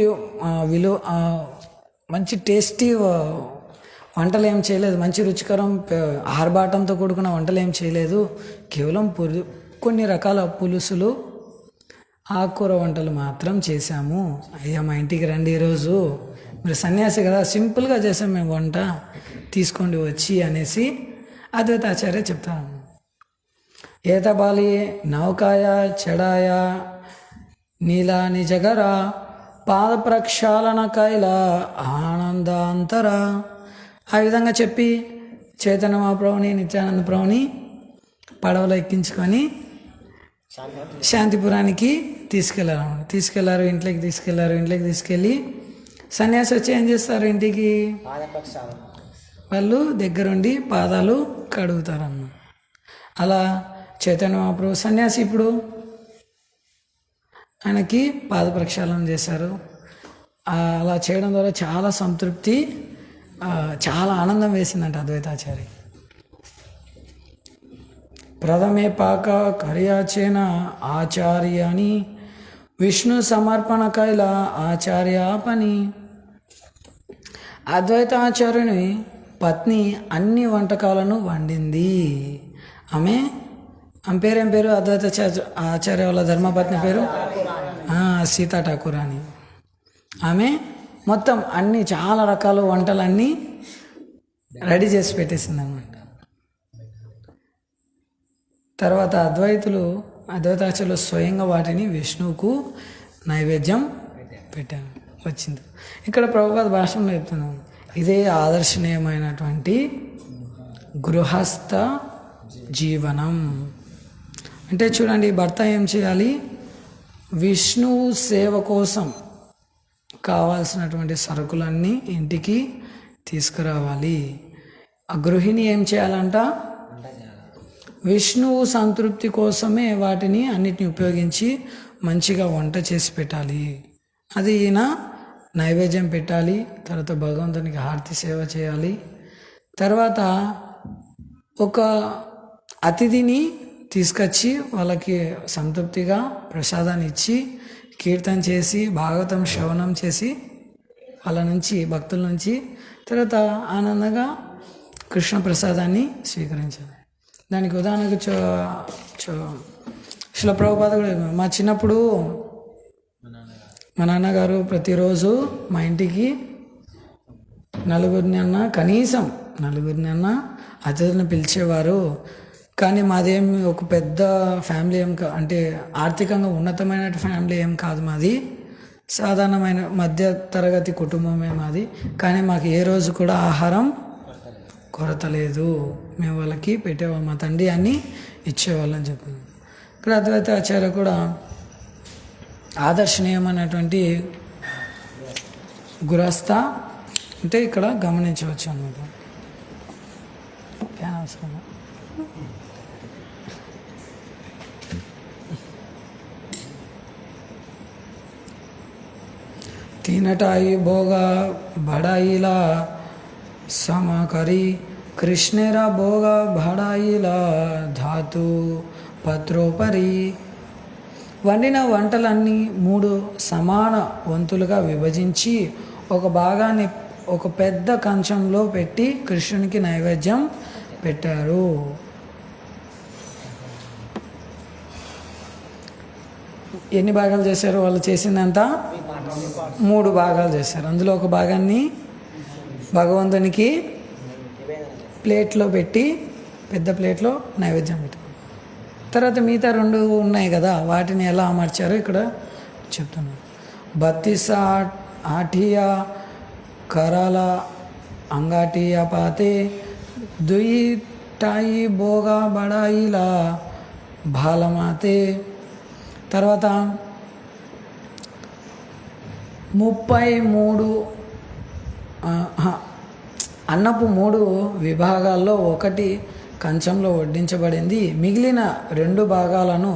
మంచి టేస్టీ వంటలు ఏం చేయలేదు, మంచి రుచికరం ఆర్భాటంతో కూడుకున్న వంటలు ఏం చేయలేదు, కేవలం కొన్ని రకాల పులుసులు ఆకుకూర వంటలు మాత్రం చేశాము. అయ్యా మా ఇంటికి రండి, ఈరోజు మీరు సన్యాసి కదా, సింపుల్గా చేసాం మేము వంట, తీసుకోండి వచ్చి అనేసి అద్వైతాచార్య చెప్తాను. ఏతబాలి నౌకాయ చెడాయ నీలా నిజగర పాద ప్రక్షాళన కైల ఆనందాంతర. ఆ విధంగా చెప్పి చైతన్య మహాప్రభుని నిత్యానంద ప్రభుని పడవలో ఎక్కించుకొని శాంతిపురానికి తీసుకెళ్లారు. ఇంట్లోకి తీసుకెళ్ళి సన్యాసి వచ్చి ఏం చేస్తారు, ఇంటికి వాళ్ళు దగ్గరుండి పాదాలు కడుగుతారన్న. అలా చైతన్య మహాప్రభు సన్యాసి ఇప్పుడు ఆయనకి పాద ప్రక్షాళన చేశారు. అలా చేయడం ద్వారా చాలా సంతృప్తి, చాలా ఆనందం వేసిందంట అద్వైతాచారి. ప్రథమే పాక కర్యాచేన ఆచార్యాని విష్ణు సమర్పణ కైల ఆచార్య పని. అద్వైతాచార్యుని పత్ని అన్ని వంటకాలను వండింది. ఆమె పేరేం పేరు, అద్వైత ఆచార్య వాళ్ళ ధర్మపత్ని పేరు సీతా ఠాకూర్ అని. ఆమె మొత్తం అన్ని చాలా రకాల వంటలన్నీ రెడీ చేసి పెట్టేసింది అన్నమాట. తర్వాత అద్వైతాచార్యులు స్వయంగా వాటిని విష్ణువుకు నైవేద్యం పెట్టాను వచ్చింది. ఇక్కడ ప్రభుపాద భాషణలో చెప్తున్నాను, ఇదే ఆదర్శనీయమైనటువంటి గృహస్థ జీవనం. అంటే చూడండి, భర్త ఏం చేయాలి, విష్ణువు సేవ కోసం కావాల్సినటువంటి సరుకులన్నీ ఇంటికి తీసుకురావాలి. ఆ గృహిణి ఏం చేయాలంట, విష్ణువు సంతృప్తి కోసమే వాటిని అన్నిటిని ఉపయోగించి మంచిగా వంట చేసి పెట్టాలి. అది ఈయన నైవేద్యం పెట్టాలి. తర్వాత భగవంతునికి హారతి సేవ చేయాలి. తర్వాత ఒక అతిథిని తీసుకొచ్చి వాళ్ళకి సంతృప్తిగా ప్రసాదాన్ని ఇచ్చి కీర్తన చేసి భాగవతం శ్రవణం చేసి వాళ్ళ నుంచి భక్తుల నుంచి తర్వాత ఆనందంగా కృష్ణ ప్రసాదాన్ని స్వీకరించాలి. దానికి ఉదాహరణకు శిల ప్రభుపాద కూడా మా చిన్నప్పుడు మా నాన్నగారు ప్రతిరోజు మా ఇంటికి కనీసం నలుగురిని అతిథులను పిలిచేవారు. కానీ మాదేమి ఒక పెద్ద ఫ్యామిలీ అంటే ఆర్థికంగా ఉన్నతమైన ఫ్యామిలీ ఏం కాదు మాది, సాధారణమైన మధ్య తరగతి కుటుంబమే మాది. కానీ మాకు ఏ రోజు కూడా ఆహారం కొరత లేదు. మేము వాళ్ళకి పెట్టేవాళ్ళం, మా తండ్రి అన్నీ ఇచ్చేవాళ్ళని చెప్పింది. ఇక్కడ అద్వైత ఆచార్య కూడా ఆదర్శనీయమైనటువంటి గృహస్థ అంటే ఇక్కడ గమనించవచ్చు అన్నమాట. అవసరం तीनटाई भोगा बड़ाईला समकरी कृष्णेरा भोगा बड़ाईला धातु పత్రోపరి. వండిన వంటలన్నీ 3 సమాన వంతులుగా విభజించి ఒక భాగాన్ని ఒక పెద్ద కంచంలో పెట్టి కృష్ణునికి నైవేద్యం పెట్టారు. ఎన్ని భాగాలు చేశారు వాళ్ళు? చేసిందంతా 3 భాగాలు చేశారు. అందులో ఒక భాగాన్ని భగవంతునికి ప్లేట్లో పెట్టి పెద్ద ప్లేట్లో నైవేద్యం పెట్టారు. తర్వాత మిగతా 2 ఉన్నాయి కదా, వాటిని ఎలా అమర్చారో ఇక్కడ చెప్తున్నారు. 32 ఆఠియా కరాల అంగాటియా పాతే దుయిటాయి భోగా బడాయిలా బాలమాతే. తర్వాత 33 అన్నపు 3 విభాగాల్లో ఒకటి కంచంలో వడ్డించబడింది. మిగిలిన 2 భాగాలను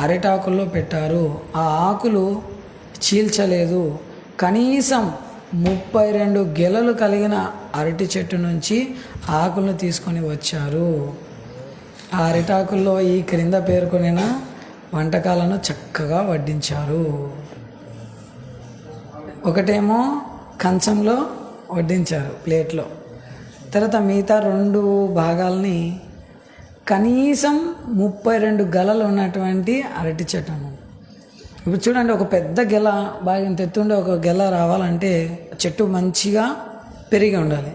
అరిటాకుల్లో పెట్టారు. ఆ ఆకులు చీల్చలేదు. కనీసం 32 గెలలు కలిగిన అరటి చెట్టు నుంచి ఆకులను తీసుకొని వచ్చారు. ఆ అరిటాకుల్లో ఈ క్రింద పేర్కొనిన వంటకాలను చక్కగా వడ్డించారు. ఒకటేమో కంచంలో వడ్డించారు ప్లేట్లో, తర్వాత మిగతా 2 భాగాల్ని కనీసం 32 గెలలు ఉన్నటువంటి అరటి చెట్టు. ఇప్పుడు చూడండి, ఒక పెద్ద గెల బాగా ఇంత ఎత్తుండే ఒక గెల రావాలంటే చెట్టు మంచిగా పెరిగి ఉండాలి,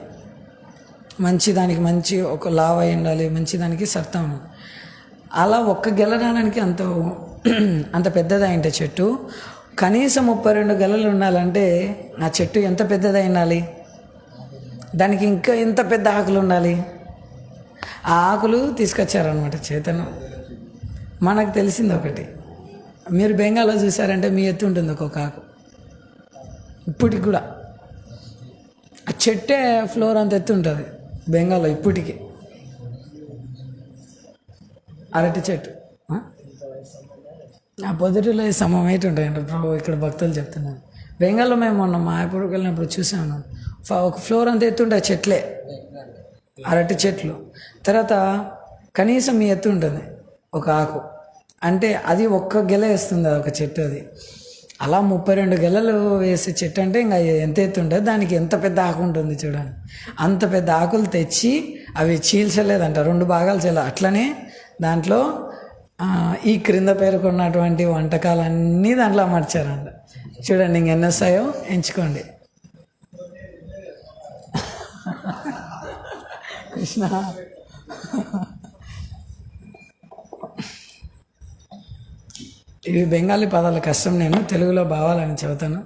దానికి మంచి ఒక లావ్ అయి ఉండాలి, దానికి సర్తం ఉండాలి. అలా ఒక్క గెల రావడానికి అంత పెద్దదైంటే చెట్టు కనీసం 32 గెలలు ఉండాలంటే ఆ చెట్టు ఎంత పెద్దదై ఉండాలి, దానికి ఇంకా ఎంత పెద్ద ఆకులు ఉండాలి. ఆ ఆకులు తీసుకొచ్చారనమాట చైతన్యం. మనకు తెలిసింది ఒకటి, మీరు బెంగాల్లో చూసారంటే మీ ఎత్తు ఉంటుంది ఒక్కొక్క ఆకు. ఇప్పటికి కూడా ఆ చెట్టే ఫ్లోర్ అంత ఎత్తు ఉంటుంది బెంగాల్లో ఇప్పటికి. అరటి చెట్టు ఆ పొద్దుటిలో సమం అయితే ఉంటాయంట ప్రభు, ఇక్కడ భక్తులు చెప్తున్నాను. బెంగాల్లో మేము మొన్న మాయాపూర్కి వెళ్ళినప్పుడు చూసాను, ఒక ఫ్లోర్ అంత ఎత్తుంటాయి చెట్లే, అరటి చెట్లు. తర్వాత కనీసం మీ ఎత్తు ఉంటుంది ఒక ఆకు, అంటే అది ఒక్క గెల వేస్తుంది ఒక చెట్టు. అది అలా 32 గెలలు వేసే చెట్టు అంటే ఇంకా ఎంత ఎత్తు ఉంటుంది, దానికి ఎంత పెద్ద ఆకు ఉంటుంది చూడండి. అంత పెద్ద ఆకులు తెచ్చి అవి చీల్చలేదంట, 2 భాగాలు చేయాలి. అట్లనే దాంట్లో ఈ క్రింద పేర్కొన్నటువంటి వంటకాలన్నీ దాంట్లో అమర్చారంట. చూడండి ఇంక ఎన్ని వస్తాయో ఎంచుకోండి. కృష్ణ ఇవి బెంగాలీ పదాల కష్టం, నేను తెలుగులో భావాలని చెబుతాను.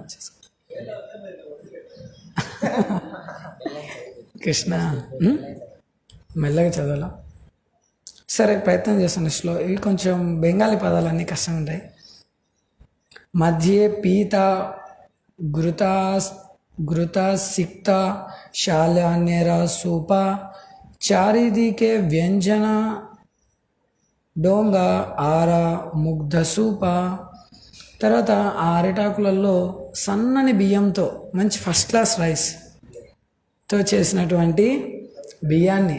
కృష్ణ మెల్లగా చదవాలా, సరే ప్రయత్నం చేస్తాను. స్లో, ఇవి కొంచెం బెంగాలీ పదాలన్నీ కష్టంగా ఉంటాయి. మధ్యే పీత ఘృత సిక్త శాల్యాన్యర సూప చారిదికే వ్యంజన డోంగ ఆర ముగ్ధ సూప. తర్వాత ఆ అరిటాకులలో సన్నని బియ్యంతో మంచి ఫస్ట్ క్లాస్ రైస్తో చేసినటువంటి బియ్యాన్ని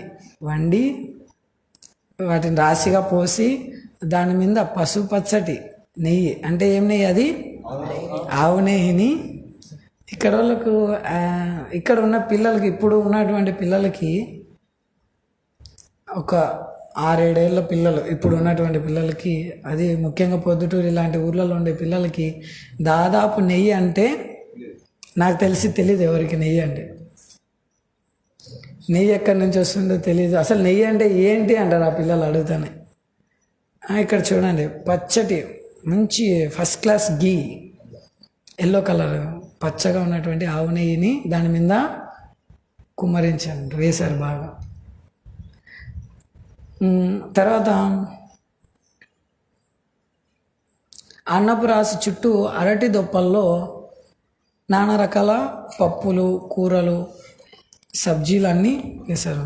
వండి వాటిని రాశిగా పోసి దాని మీద పసుపచ్చటి నెయ్యి, అంటే ఏం నెయ్యి అది, ఆవు నెయ్యిని ఇక్కడ వాళ్ళకు, ఇక్కడ ఉన్న పిల్లలకి, ఇప్పుడు ఉన్నటువంటి పిల్లలకి, ఒక 6-7 ఏళ్ళ పిల్లలు ఇప్పుడు ఉన్నటువంటి పిల్లలకి, అది ముఖ్యంగా పొద్దుటూరు ఇలాంటి ఊర్లలో ఉండే పిల్లలకి దాదాపు నెయ్యి అంటే నాకు తెలియదు ఎవరికి నెయ్యి అంటే. నెయ్యి ఎక్కడి నుంచి వస్తుందో తెలియదు, అసలు నెయ్యి అంటే ఏంటి అంటారు ఆ పిల్లలు అడుగుతానే. ఇక్కడ చూడండి, పచ్చటి మంచి ఫస్ట్ క్లాస్ గీ, ఎల్లో కలర్ పచ్చగా ఉన్నటువంటి ఆవు నెయ్యిని దాని మీద కుమ్మరించారు, వేశారు బాగా. తర్వాత అన్నపు రాసి చుట్టూ అరటి దొప్పల్లో నానా రకాల పప్పులు, కూరలు, సబ్జీలు అన్నీ వేశారు.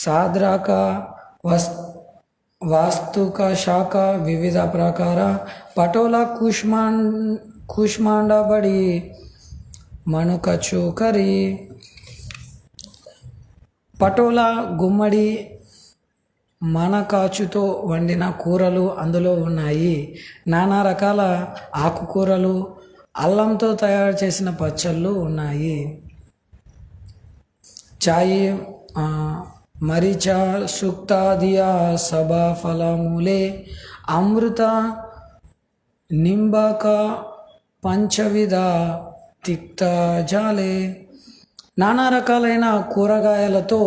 సాద్రాక వాస్తుక శాఖ వివిధ ప్రకార పటోలా కూష్మాండబడి మణుక చూకరి. పటోలా గుమ్మడి మనకాచుతో వండిన కూరలు అందులో ఉన్నాయి. నానా రకాల ఆకుకూరలు, అల్లంతో తయారు చేసిన పచ్చళ్ళు ఉన్నాయి. చాయి మరిచా సుక్తాదియా సభా ఫలములే అమృత నింబక పంచవిధ తిక్త జాలే. నానా రకాలైన కూరగాయలతో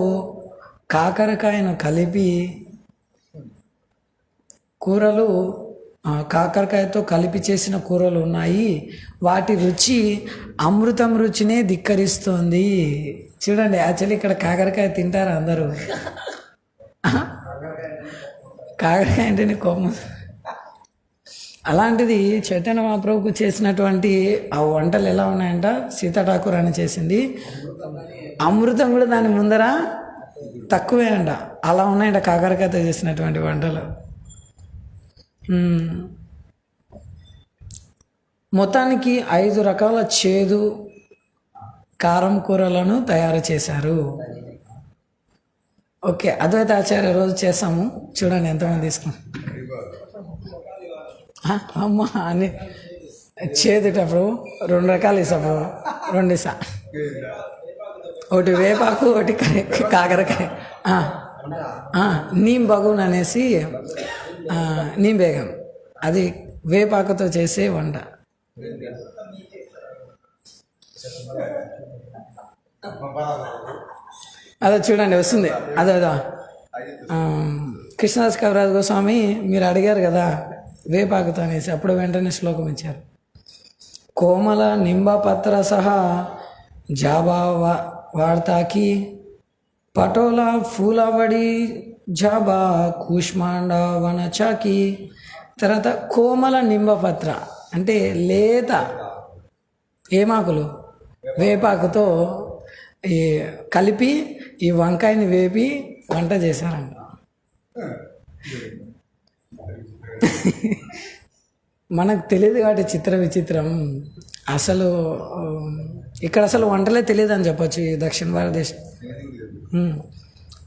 కాకరకాయను కలిపి, కూరలు కాకరకాయతో కలిపి చేసిన కూరలు ఉన్నాయి. వాటి రుచి అమృతం రుచినే ధిక్కరిస్తుంది. చూడండి, యాక్చువల్లీ ఇక్కడ కాకరకాయ తింటారు అందరూ. కాకరకాయ అంటేనే కోపం. అలాంటిది చైతన్య మహాప్రభుకు చేసినటువంటి ఆ వంటలు ఎలా ఉన్నాయంట, సీతాఠాకూర్ అని చేసింది, అమృతం కూడా దాని ముందర తక్కువే అంట. అలా ఉన్నాయంట కాకరకాయతో చేసినటువంటి వంటలు. మొత్తానికి 5 రకాల చేదు కారం కూరలను తయారు చేశారు. ఓకే, అద్వైత ఆచార్య రోజు చేసాము, చూడండి ఎంతమంది తీసుకున్నాం. అమ్మ అని చేదుటప్పుడు 2 రకాలు ఇస్తాము, 2 ఇస్తా, ఒకటి వేపాకు, ఒకటి కాకరకాయ. నీమ్ బగున్ అనేసి నీమ్ బేగం, అది వేపాకుతో చేసే వంట. అదే చూడండి వస్తుంది, అదే కృష్ణదాస్ కవిరాజ్ గోస్వామి మీరు అడిగారు కదా వేపాకుతో అనేసి, అప్పుడు వెంటనే శ్లోకం ఇచ్చారు. కోమల నింబపత్ర సహా జాబా వార్తాకి పటోల ఫూలబడి జాబా కూష్మాండ వనచాకి. తర్వాత కోమల నింబపత్ర అంటే లేత ఏమాకులు వేపాకుతో ఈ కలిపి ఈ వంకాయని వేపి వంట చేశారంట. మనకు తెలియదు కాబట్టి చిత్ర విచిత్రం. అసలు ఇక్కడ అసలు వంటలే తెలియదు అని చెప్పొచ్చు ఈ దక్షిణ భారతదేశం.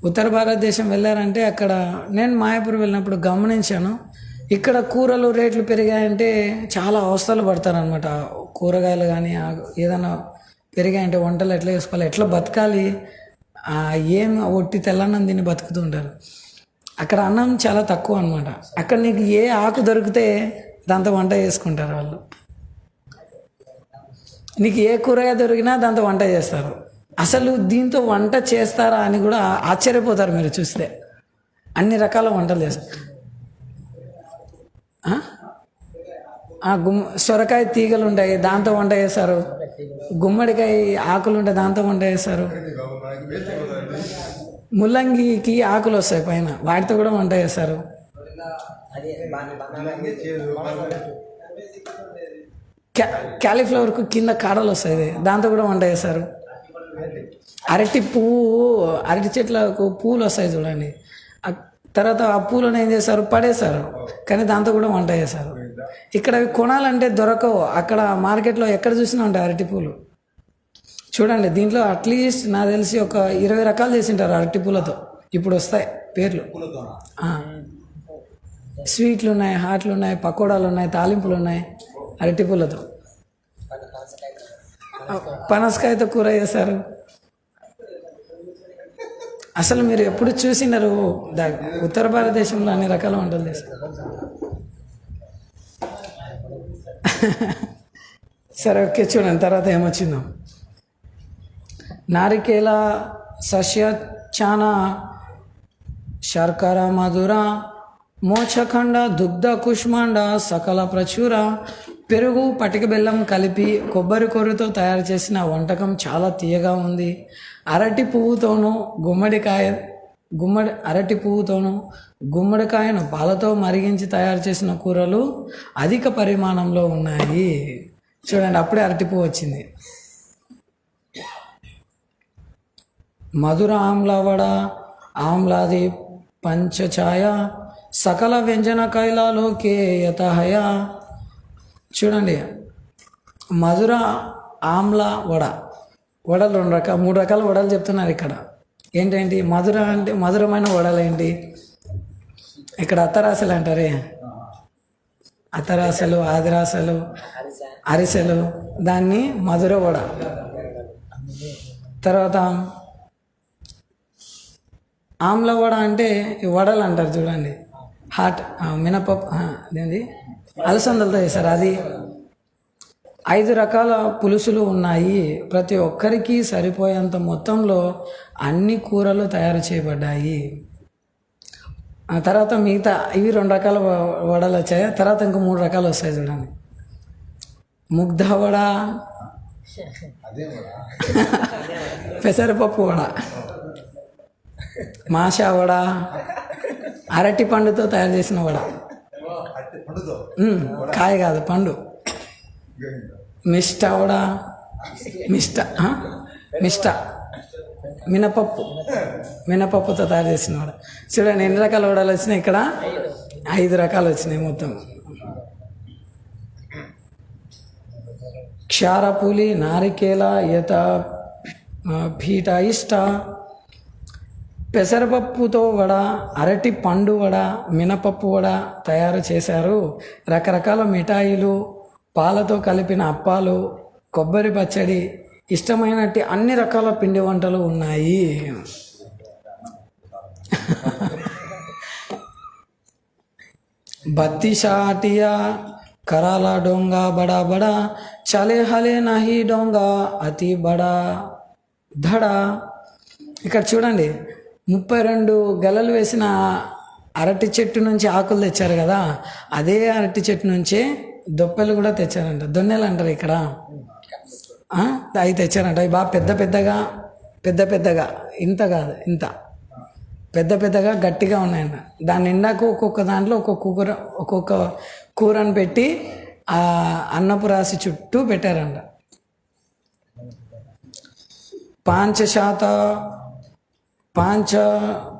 ఉత్తర భారతదేశం వెళ్ళారంటే అక్కడ నేను మాయాపూర్ వెళ్ళినప్పుడు గమనించాను, ఇక్కడ కూరలు రేట్లు పెరిగాయంటే చాలా అవస్థలు పడతారనమాట. కూరగాయలు కానీ ఏదైనా పెరిగాయంటే వంటలు ఎట్లా చేసుకోవాలి, ఎట్లా బతకాలి, ఏం ఒట్టి తెల్లన్నం తిని బతుకుతుంటారు. అక్కడ అన్నం చాలా తక్కువ అనమాట. అక్కడ నీకు ఏ ఆకు దొరికితే దాంతో వంట చేసుకుంటారు వాళ్ళు. నీకు ఏ కూరగాయ దొరికినా దాంతో వంట చేస్తారు. అసలు దీంతో వంట చేస్తారా అని కూడా ఆశ్చర్యపోతారు మీరు చూస్తే. అన్ని రకాల వంటలు చేస్తారు. సొరకాయ తీగలు ఉంటాయి, దాంతో వంట చేస్తారు. గుమ్మడికాయ ఆకులు ఉంటాయి, దాంతో వంట చేస్తారు. ముల్లంగికి ఆకులు వస్తాయి పైన, వాటితో కూడా వంట చేస్తారు. క్యాలీఫ్లవర్కు కింద కాడలు వస్తాయి, దాంతో కూడా వంట చేస్తారు. అరటి చెట్లకు పూలు వస్తాయి చూడండి, తర్వాత ఆ పూలను ఏం చేస్తారు, పడేస్తారు. కానీ దాంతో కూడా వంట చేస్తారు. ఇక్కడ అవి కొనాలంటే దొరకవు. అక్కడ మార్కెట్లో ఎక్కడ చూసినా ఉంటాయి అరటి పూలు. చూడండి, దీంట్లో అట్లీస్ట్ నాకు తెలిసి ఒక 20 రకాలు చేసింటారు అరటి పూలతో. ఇప్పుడు వస్తాయి పేర్లు. స్వీట్లు ఉన్నాయి, హాట్లు ఉన్నాయి, పకోడాలు ఉన్నాయి, తాలింపులు ఉన్నాయి అరటి పూలతో. పనసకాయతో కూర చేస్తారు. అసలు మీరు ఎప్పుడు చూసినారు ఉత్తర భారతదేశంలో అన్ని రకాల వంటలు చేస్తారు. సరే, ఓకే, చూడండి తర్వాత ఏమొచ్చిందో. నారికేల సస్య చాన శర్కర మధుర మోచఖండ దుగ్ధ కుష్మాండ సకల ప్రచుర. పెరుగు పటిక బెల్లం కలిపి కొబ్బరి కొర్రతో తయారు చేసిన వంటకం చాలా తీయగా ఉంది. అరటి పువ్వుతోనూ గుమ్మడికాయను పాలతో మరిగించి తయారు చేసిన కూరలు అధిక పరిమాణంలో ఉన్నాయి. చూడండి, అప్పుడే అరటి పువ్వు వచ్చింది. మధుర ఆమ్లవడ ఆమ్లాది పంచఛాయ సకల వ్యంజన కైలాలోకే యతహయ. చూడండి, మధుర ఆమ్ల వడలు 3 రకాల వడలు చెప్తున్నారు ఇక్కడ. ఏంటేంటి మధుర అంటే మధురమైన వడలు ఏంటి? ఇక్కడ అత్తరాసలు అంటారే, అత్తరాసలు, ఆదిరాసలు, అరిసెలు, దాన్ని మధుర వడ. తర్వాత ఆమ్ల వడ అంటే వడలు అంటారు చూడండి, హాట్ మినపప్పు అదేంటి అలసందలతో చేస్తారు. అది 5 రకాల పులుసులు ఉన్నాయి. ప్రతి ఒక్కరికి సరిపోయేంత మొత్తంలో అన్ని కూరలు తయారు చేయబడ్డాయి. ఆ తర్వాత మిగతా ఇవి 2 రకాల వడలు వచ్చాయి. తర్వాత ఇంకో 3 రకాలు వస్తాయి చూడండి. ముగ్ధ వడ, పెసరపప్పు వడ, మాషా వడ, అరటి పండుతో తయారు చేసిన వడ. కాయ కాదు, పండు. మిష్ట వడ, మిష్ట మినపప్పుతో తయారు చేసిన వడ. చూడండి ఎన్ని రకాల వడలు వచ్చినాయి ఇక్కడ. 5 రకాలు వచ్చినాయి మొత్తం. క్షారపులి నారికేల యత పీఠ ఇష్ట. పెసరపప్పుతో వడ, అరటి పండు వడ, మినపప్పు వడ తయారు చేశారు. రకరకాల మిఠాయిలు, పాలతో కలిపిన అప్పాలు, కొబ్బరి పచ్చడి, ఇష్టమైనట్టు అన్ని రకాల పిండి వంటలు ఉన్నాయి. బత్తి షాటియా కరాలా డోంగా బడా బడా చలే హలే నహి డోంగా అతి బడా ధడా. ఇక్కడ చూడండి 32 గెలలు వేసిన అరటి చెట్టు నుంచి ఆకులు తెచ్చారు కదా, అదే అరటి చెట్టు నుంచే దొప్పలు కూడా తెచ్చారంట. దొన్నెలు అంటారు ఇక్కడ. అవి తెచ్చారంట. అవి బాగా పెద్ద పెద్దగా ఇంత కాదు, ఇంత పెద్ద పెద్దగా గట్టిగా ఉన్నాయంట. దాని నిండాకు ఒక్కొక్క దాంట్లో ఒక్కొక్క కూరను పెట్టి ఆ అన్నపు రాశి చుట్టూ పెట్టారంట.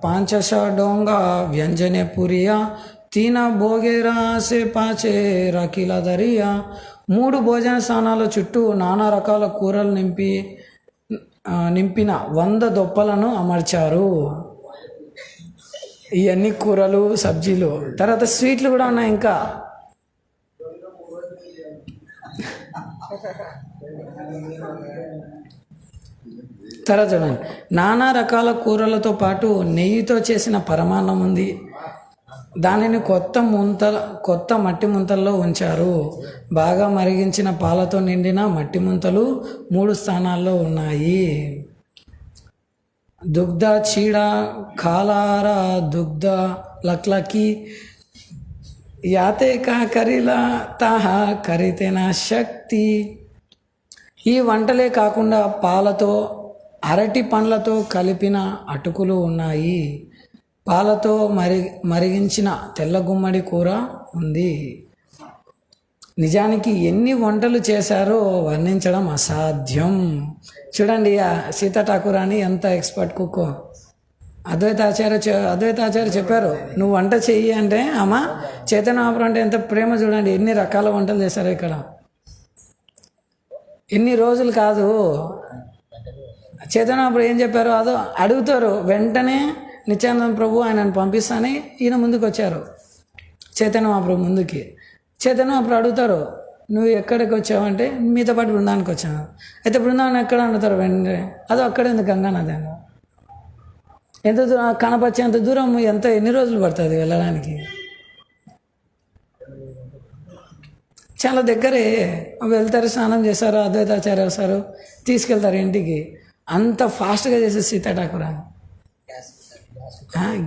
पांचशा डोंगा व्यंजने पुरिया तीना बोगेरा से पाचे रकीला दरिया. 3 భోజన స్థానాల చుట్టూ నానా రకాల కూరలు నింపిన 100 దొప్పలను అమర్చారు. ఇవన్నీ కూరలు, సబ్జీలు, తర్వాత స్వీట్లు కూడా ఉన్నాయి. ఇంకా తర్వాత చూడండి, నానా రకాల కూరలతో పాటు నెయ్యితో చేసిన పరమాన్నం ఉంది. దానిని కొత్త మట్టి ముంతల్లో ఉంచారు. బాగా మరిగించిన పాలతో నిండిన మట్టి ముంతలు 3 స్థానాల్లో ఉన్నాయి. దుగ్ధ చీడ కాలార దుగ్ధ లక్లకి యాతే కా కరిలా తాహా కరితేనా శక్తి. ఈ వంటలే కాకుండా పాలతో, అరటి పండ్లతో కలిపిన అటుకులు ఉన్నాయి. పాలతో మరిగించిన తెల్ల గుమ్మడి కూర ఉంది. నిజానికి ఎన్ని వంటలు చేశారో వర్ణించడం అసాధ్యం. చూడండి, సీతా ఠాకూరాని ఎంత ఎక్స్పర్ట్ కుక్కో. అద్వైతాచార్య చెప్పారు, నువ్వు వంట చెయ్యి అంటే అమ్మ చైతన్య మహాప్రభు అంటే ఎంత ప్రేమ. చూడండి ఎన్ని రకాల వంటలు చేశారు ఇక్కడ. ఎన్ని రోజులు కాదు. చైతన్య మహాప్రభు ఏం చెప్పారు అదో అడుగుతారు. వెంటనే నిత్యానంద ప్రభు ఆయనను పంపిస్తానే ఈయన ముందుకు వచ్చారు. చైతన్య మహాప్రభు ముందుకి. చైతన్య మహాప్రభు అడుగుతారు, నువ్వు ఎక్కడికి వచ్చావంటే మీతో పాటు బృందానికి వచ్చాను. అయితే బృందావనం ఎక్కడ అడుగుతారు వెంటనే, అదో అక్కడే ఉంది గంగానది. ఎంత దూరం కనపచ్చేంత దూరం ఎన్ని రోజులు పడుతుంది వెళ్ళడానికి? చాలా దగ్గరే. వెళ్తారు, స్నానం చేస్తారు, అద్వైతాచార్య వస్తారు, తీసుకెళ్తారు ఇంటికి. అంత ఫాస్ట్గా చేసే సీతా ఠాకూర్.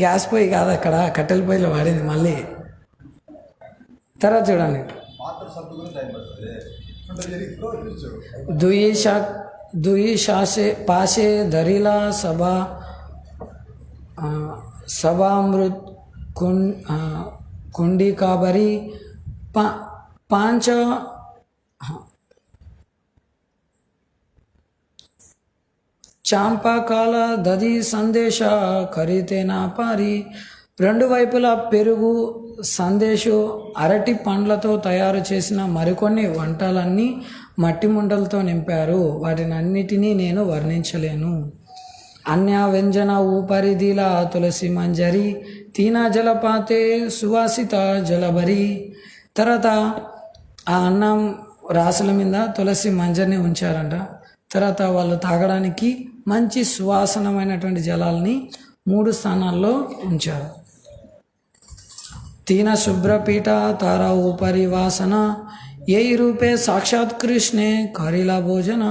గ్యాస్ పొయ్యి కాదు అక్కడ, కట్టెల పొయ్యిలో వాడింది మళ్ళీ. తర్వాత చూడండి, दुई पाशे धरिला सभामृत कुंडी काबरी पांच చాంపాకాల దది సందేశ ఖరీతేనా పారి. 2 వైపులా పెరుగు, సందేశు, అరటి పండ్లతో తయారు చేసిన మరికొన్ని వంటలన్నీ మట్టి ముండలతో నింపారు. వాటినన్నిటినీ నేను వర్ణించలేను. అన్య వ్యంజన ఊపరిదిల తులసి మంజరి తీనా జలపాతే సువాసిత జలబరి. తర్వాత ఆ అన్నం రాసుల మీద తులసి మంజరిని ఉంచారంట. తర్వాత వాళ్ళు తాగడానికి మంచి సువాసనమైనటువంటి జలాల్ని 3 స్థానాల్లో ఉంచారు. తీన శుభ్రపీఠ తారా ఊపరి వాసన ఏ రూపే సాక్షాత్ కృష్ణే కరిలా భోజన.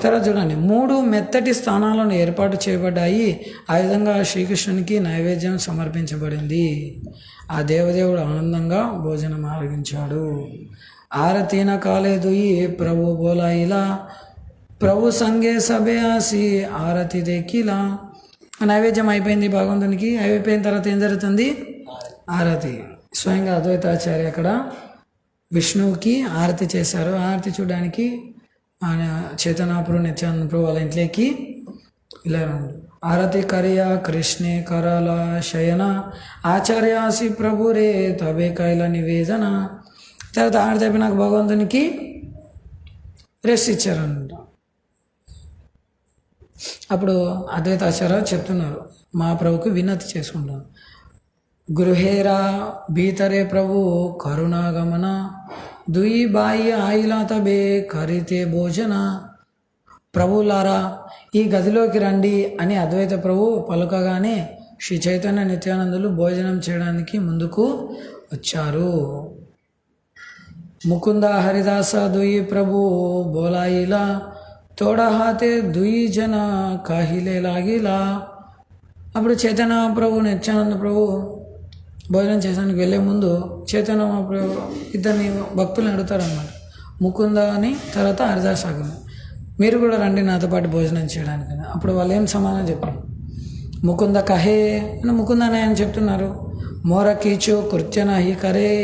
తర్వాత చూడండి, 3 మెత్తటి స్థానాలను ఏర్పాటు చేయబడ్డాయి. ఆ విధంగా శ్రీకృష్ణునికి నైవేద్యం సమర్పించబడింది. ఆ దేవదేవుడు ఆనందంగా భోజనం ఆరగించాడు. ఆరతీన కాలేదుయి ప్రభు బోలా ఇలా ప్రభు సంగే సభే ఆసి ఆరతి దేకిలా. నైవేద్యం అయిపోయింది భగవంతునికి. అయిపోయిన తర్వాత ఏం జరుగుతుంది? ఆరతి. స్వయంగా అద్వైతాచార్య అక్కడ విష్ణువుకి ఆరతి చేశారు. ఆరతి చూడడానికి ఆయన చైతన్యప్రభు నిత్యానంద ప్రభు వాళ్ళ ఇంట్లోకి వెళ్ళారు. ఆరతి కరియా కృష్ణే కరాల శయన ఆచార్యాసి ప్రభు రే తబే కైల నివేదన. తర్వాత ఆరతి అయిపోయినాక భగవంతునికి రెస్ట్ ఇచ్చారన్నమాట. అప్పుడు అద్వైతాచార్య చెప్తున్నారు, మా ప్రభుకి వినతి చేసుకుంటాను. గృహేరా భీతరే ప్రభు కరుణాగమన దుయి బాయి ఆయిలా తబే కరితే భోజన. ప్రభులారా ఈ గదిలోకి రండి అని అద్వైత ప్రభు పలుకగానే శ్రీ చైతన్య నిత్యానందులు భోజనం చేయడానికి ముందుకు వచ్చారు. ముకుంద హరిదాస దుయి ప్రభు బోలాయిలా తోడా హాతే దుయి జన కాహిలే లాగిలా. అప్పుడు చైతన్య ప్రభు నిత్యానంద ప్రభు భోజనం చేయడానికి వెళ్ళే ముందు చైతన్య ప్రభు ఇద్దరిని భక్తులను అడుగుతారన్నమాట, ముకుంద అని తర్వాత హరిదాస్ సాగర్, మీరు కూడా రండి నాతో పాటు భోజనం చేయడానికి. అప్పుడు వాళ్ళు ఏం సమాధానం చెప్పారు, ముకుంద కహే అని ముకుందనే అని చెప్తున్నారు. మోర కీచో కృత్యన హి కరే,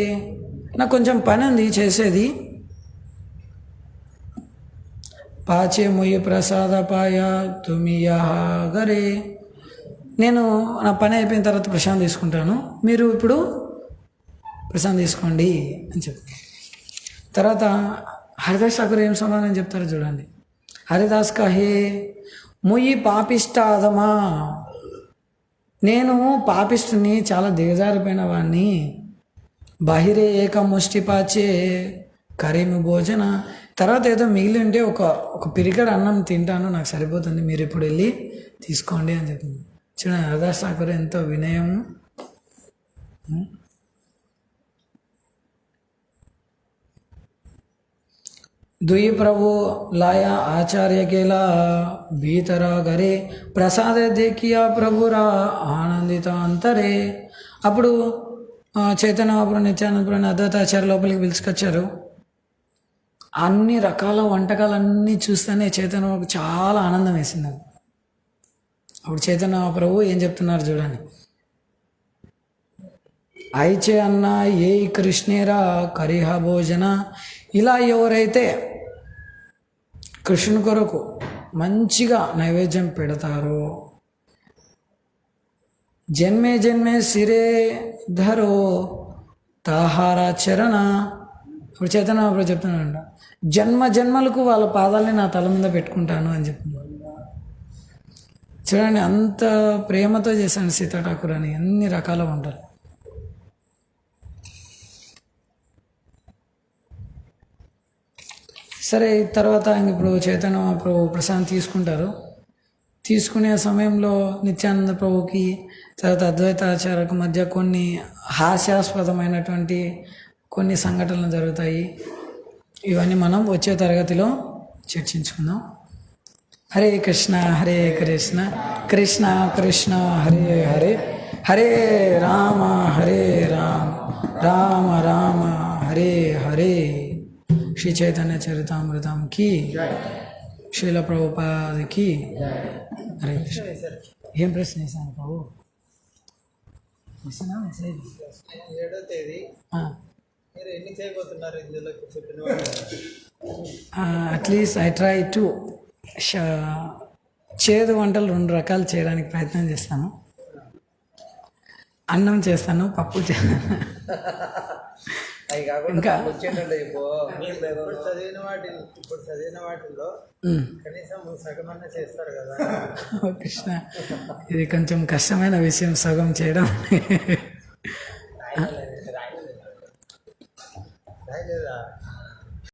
నాకు కొంచెం పని ఉంది చేసేది. పాచే మొయ్యి ప్రసాద పాయ తుమి గరే, నేను నా పని అయిపోయిన తర్వాత ప్రశాంత్ తీసుకుంటాను, మీరు ఇప్పుడు ప్రశాంత్ తీసుకోండి అని చెప్తాను. తర్వాత హరిదాస్ ఠాకూర్ ఏం సమాధానం చెప్తారో చూడండి. హరిదాస్ కహే మొయ్యి పాపిష్టాదమా, నేను పాపిష్టుని, చాలా దిగజారిపోయిన వాడిని. బాహిరే ఏక ముష్టి పాచే కరేమి భోజన, తర్వాత ఏదో మిగిలి ఉంటే ఒక పిరికడ అన్నం తింటాను, నాకు సరిపోతుంది, మీరు ఇప్పుడు వెళ్ళి తీసుకోండి అని చెప్పింది. చూడండి హరిదాస్ ఠాకూర్ ఎంతో వినయము. दुई प्रभु लाया आचार्य केला भीतरा घरे प्रसाद देखिया ప్రభురా ఆనందిత అంతరే. అప్పుడు చైతన్యపురం నిత్యానందపురం అద్వైతాచార్య లోపలికి పిలుచుకొచ్చారు. అన్ని రకాల వంటకాలన్నీ చూస్తేనే చైతన్యకు చాలా ఆనందం వేసింది. అప్పుడు చైతన్య ప్రభు ఏం చెప్తున్నారు చూడండి. ఐచే అన్న ఏ కృష్ణేరా కరిహ భోజన, ఇలా ఎవరైతే కృష్ణుని కొరకు మంచిగా నైవేద్యం పెడతారో, జన్మే జన్మే సిరే ధరో తాహారాచరణ. ఇప్పుడు చైతన్య ప్రభు చెప్తున్నాడు, జన్మ జన్మలకు వాళ్ళ పాదాలని నా తల మీద పెట్టుకుంటాను అని చెప్తున్నాడు. చూడండి అంత ప్రేమతో చేశాను సీతా ఠాకూర్ అని, అన్ని రకాల వంటలు. సరే తర్వాత ఇప్పుడు చైతన్య ప్రభు ప్రశాంత్ తీసుకుంటారు. తీసుకునే సమయంలో నిత్యానంద ప్రభుకి తర్వాత అద్వైతాచార్యకు మధ్య కొన్ని హాస్యాస్పదమైనటువంటి కొన్ని సంఘటనలు జరుగుతాయి. ఇవన్నీ మనం వచ్చే తరగతిలో చర్చించుకుందాం. హరే కృష్ణ కృష్ణ కృష్ణ కృష్ణ హరే హరే, హరే రామ రామ రామ హరే హరే. శ్రీ చైతన్య చరితామృతం కి, శ్రీల ప్రభుపాదకి. హరే కృష్ణ. ఏం ప్రశ్న వేసాను ప్రభు? మెసేజ్ 7వ తేదీ మీరు ఎన్ని చేయబోతున్నారు ఇందులో చెప్పిన? అట్లీస్ట్ ఐ ట్రై టు చేదు వంటలు 2 రకాలు చేయడానికి ప్రయత్నం చేస్తాను. అన్నం చేస్తాను, పప్పు చేస్తాను. అవి కాకుండా ఇంకా వచ్చేటండి ఇప్పుడు చదివిన వాటిల్లో కనీసం సగమన్నా చేస్తారు కదా కృష్ణ. ఇది కొంచెం కష్టమైన విషయం సగం చేయడం.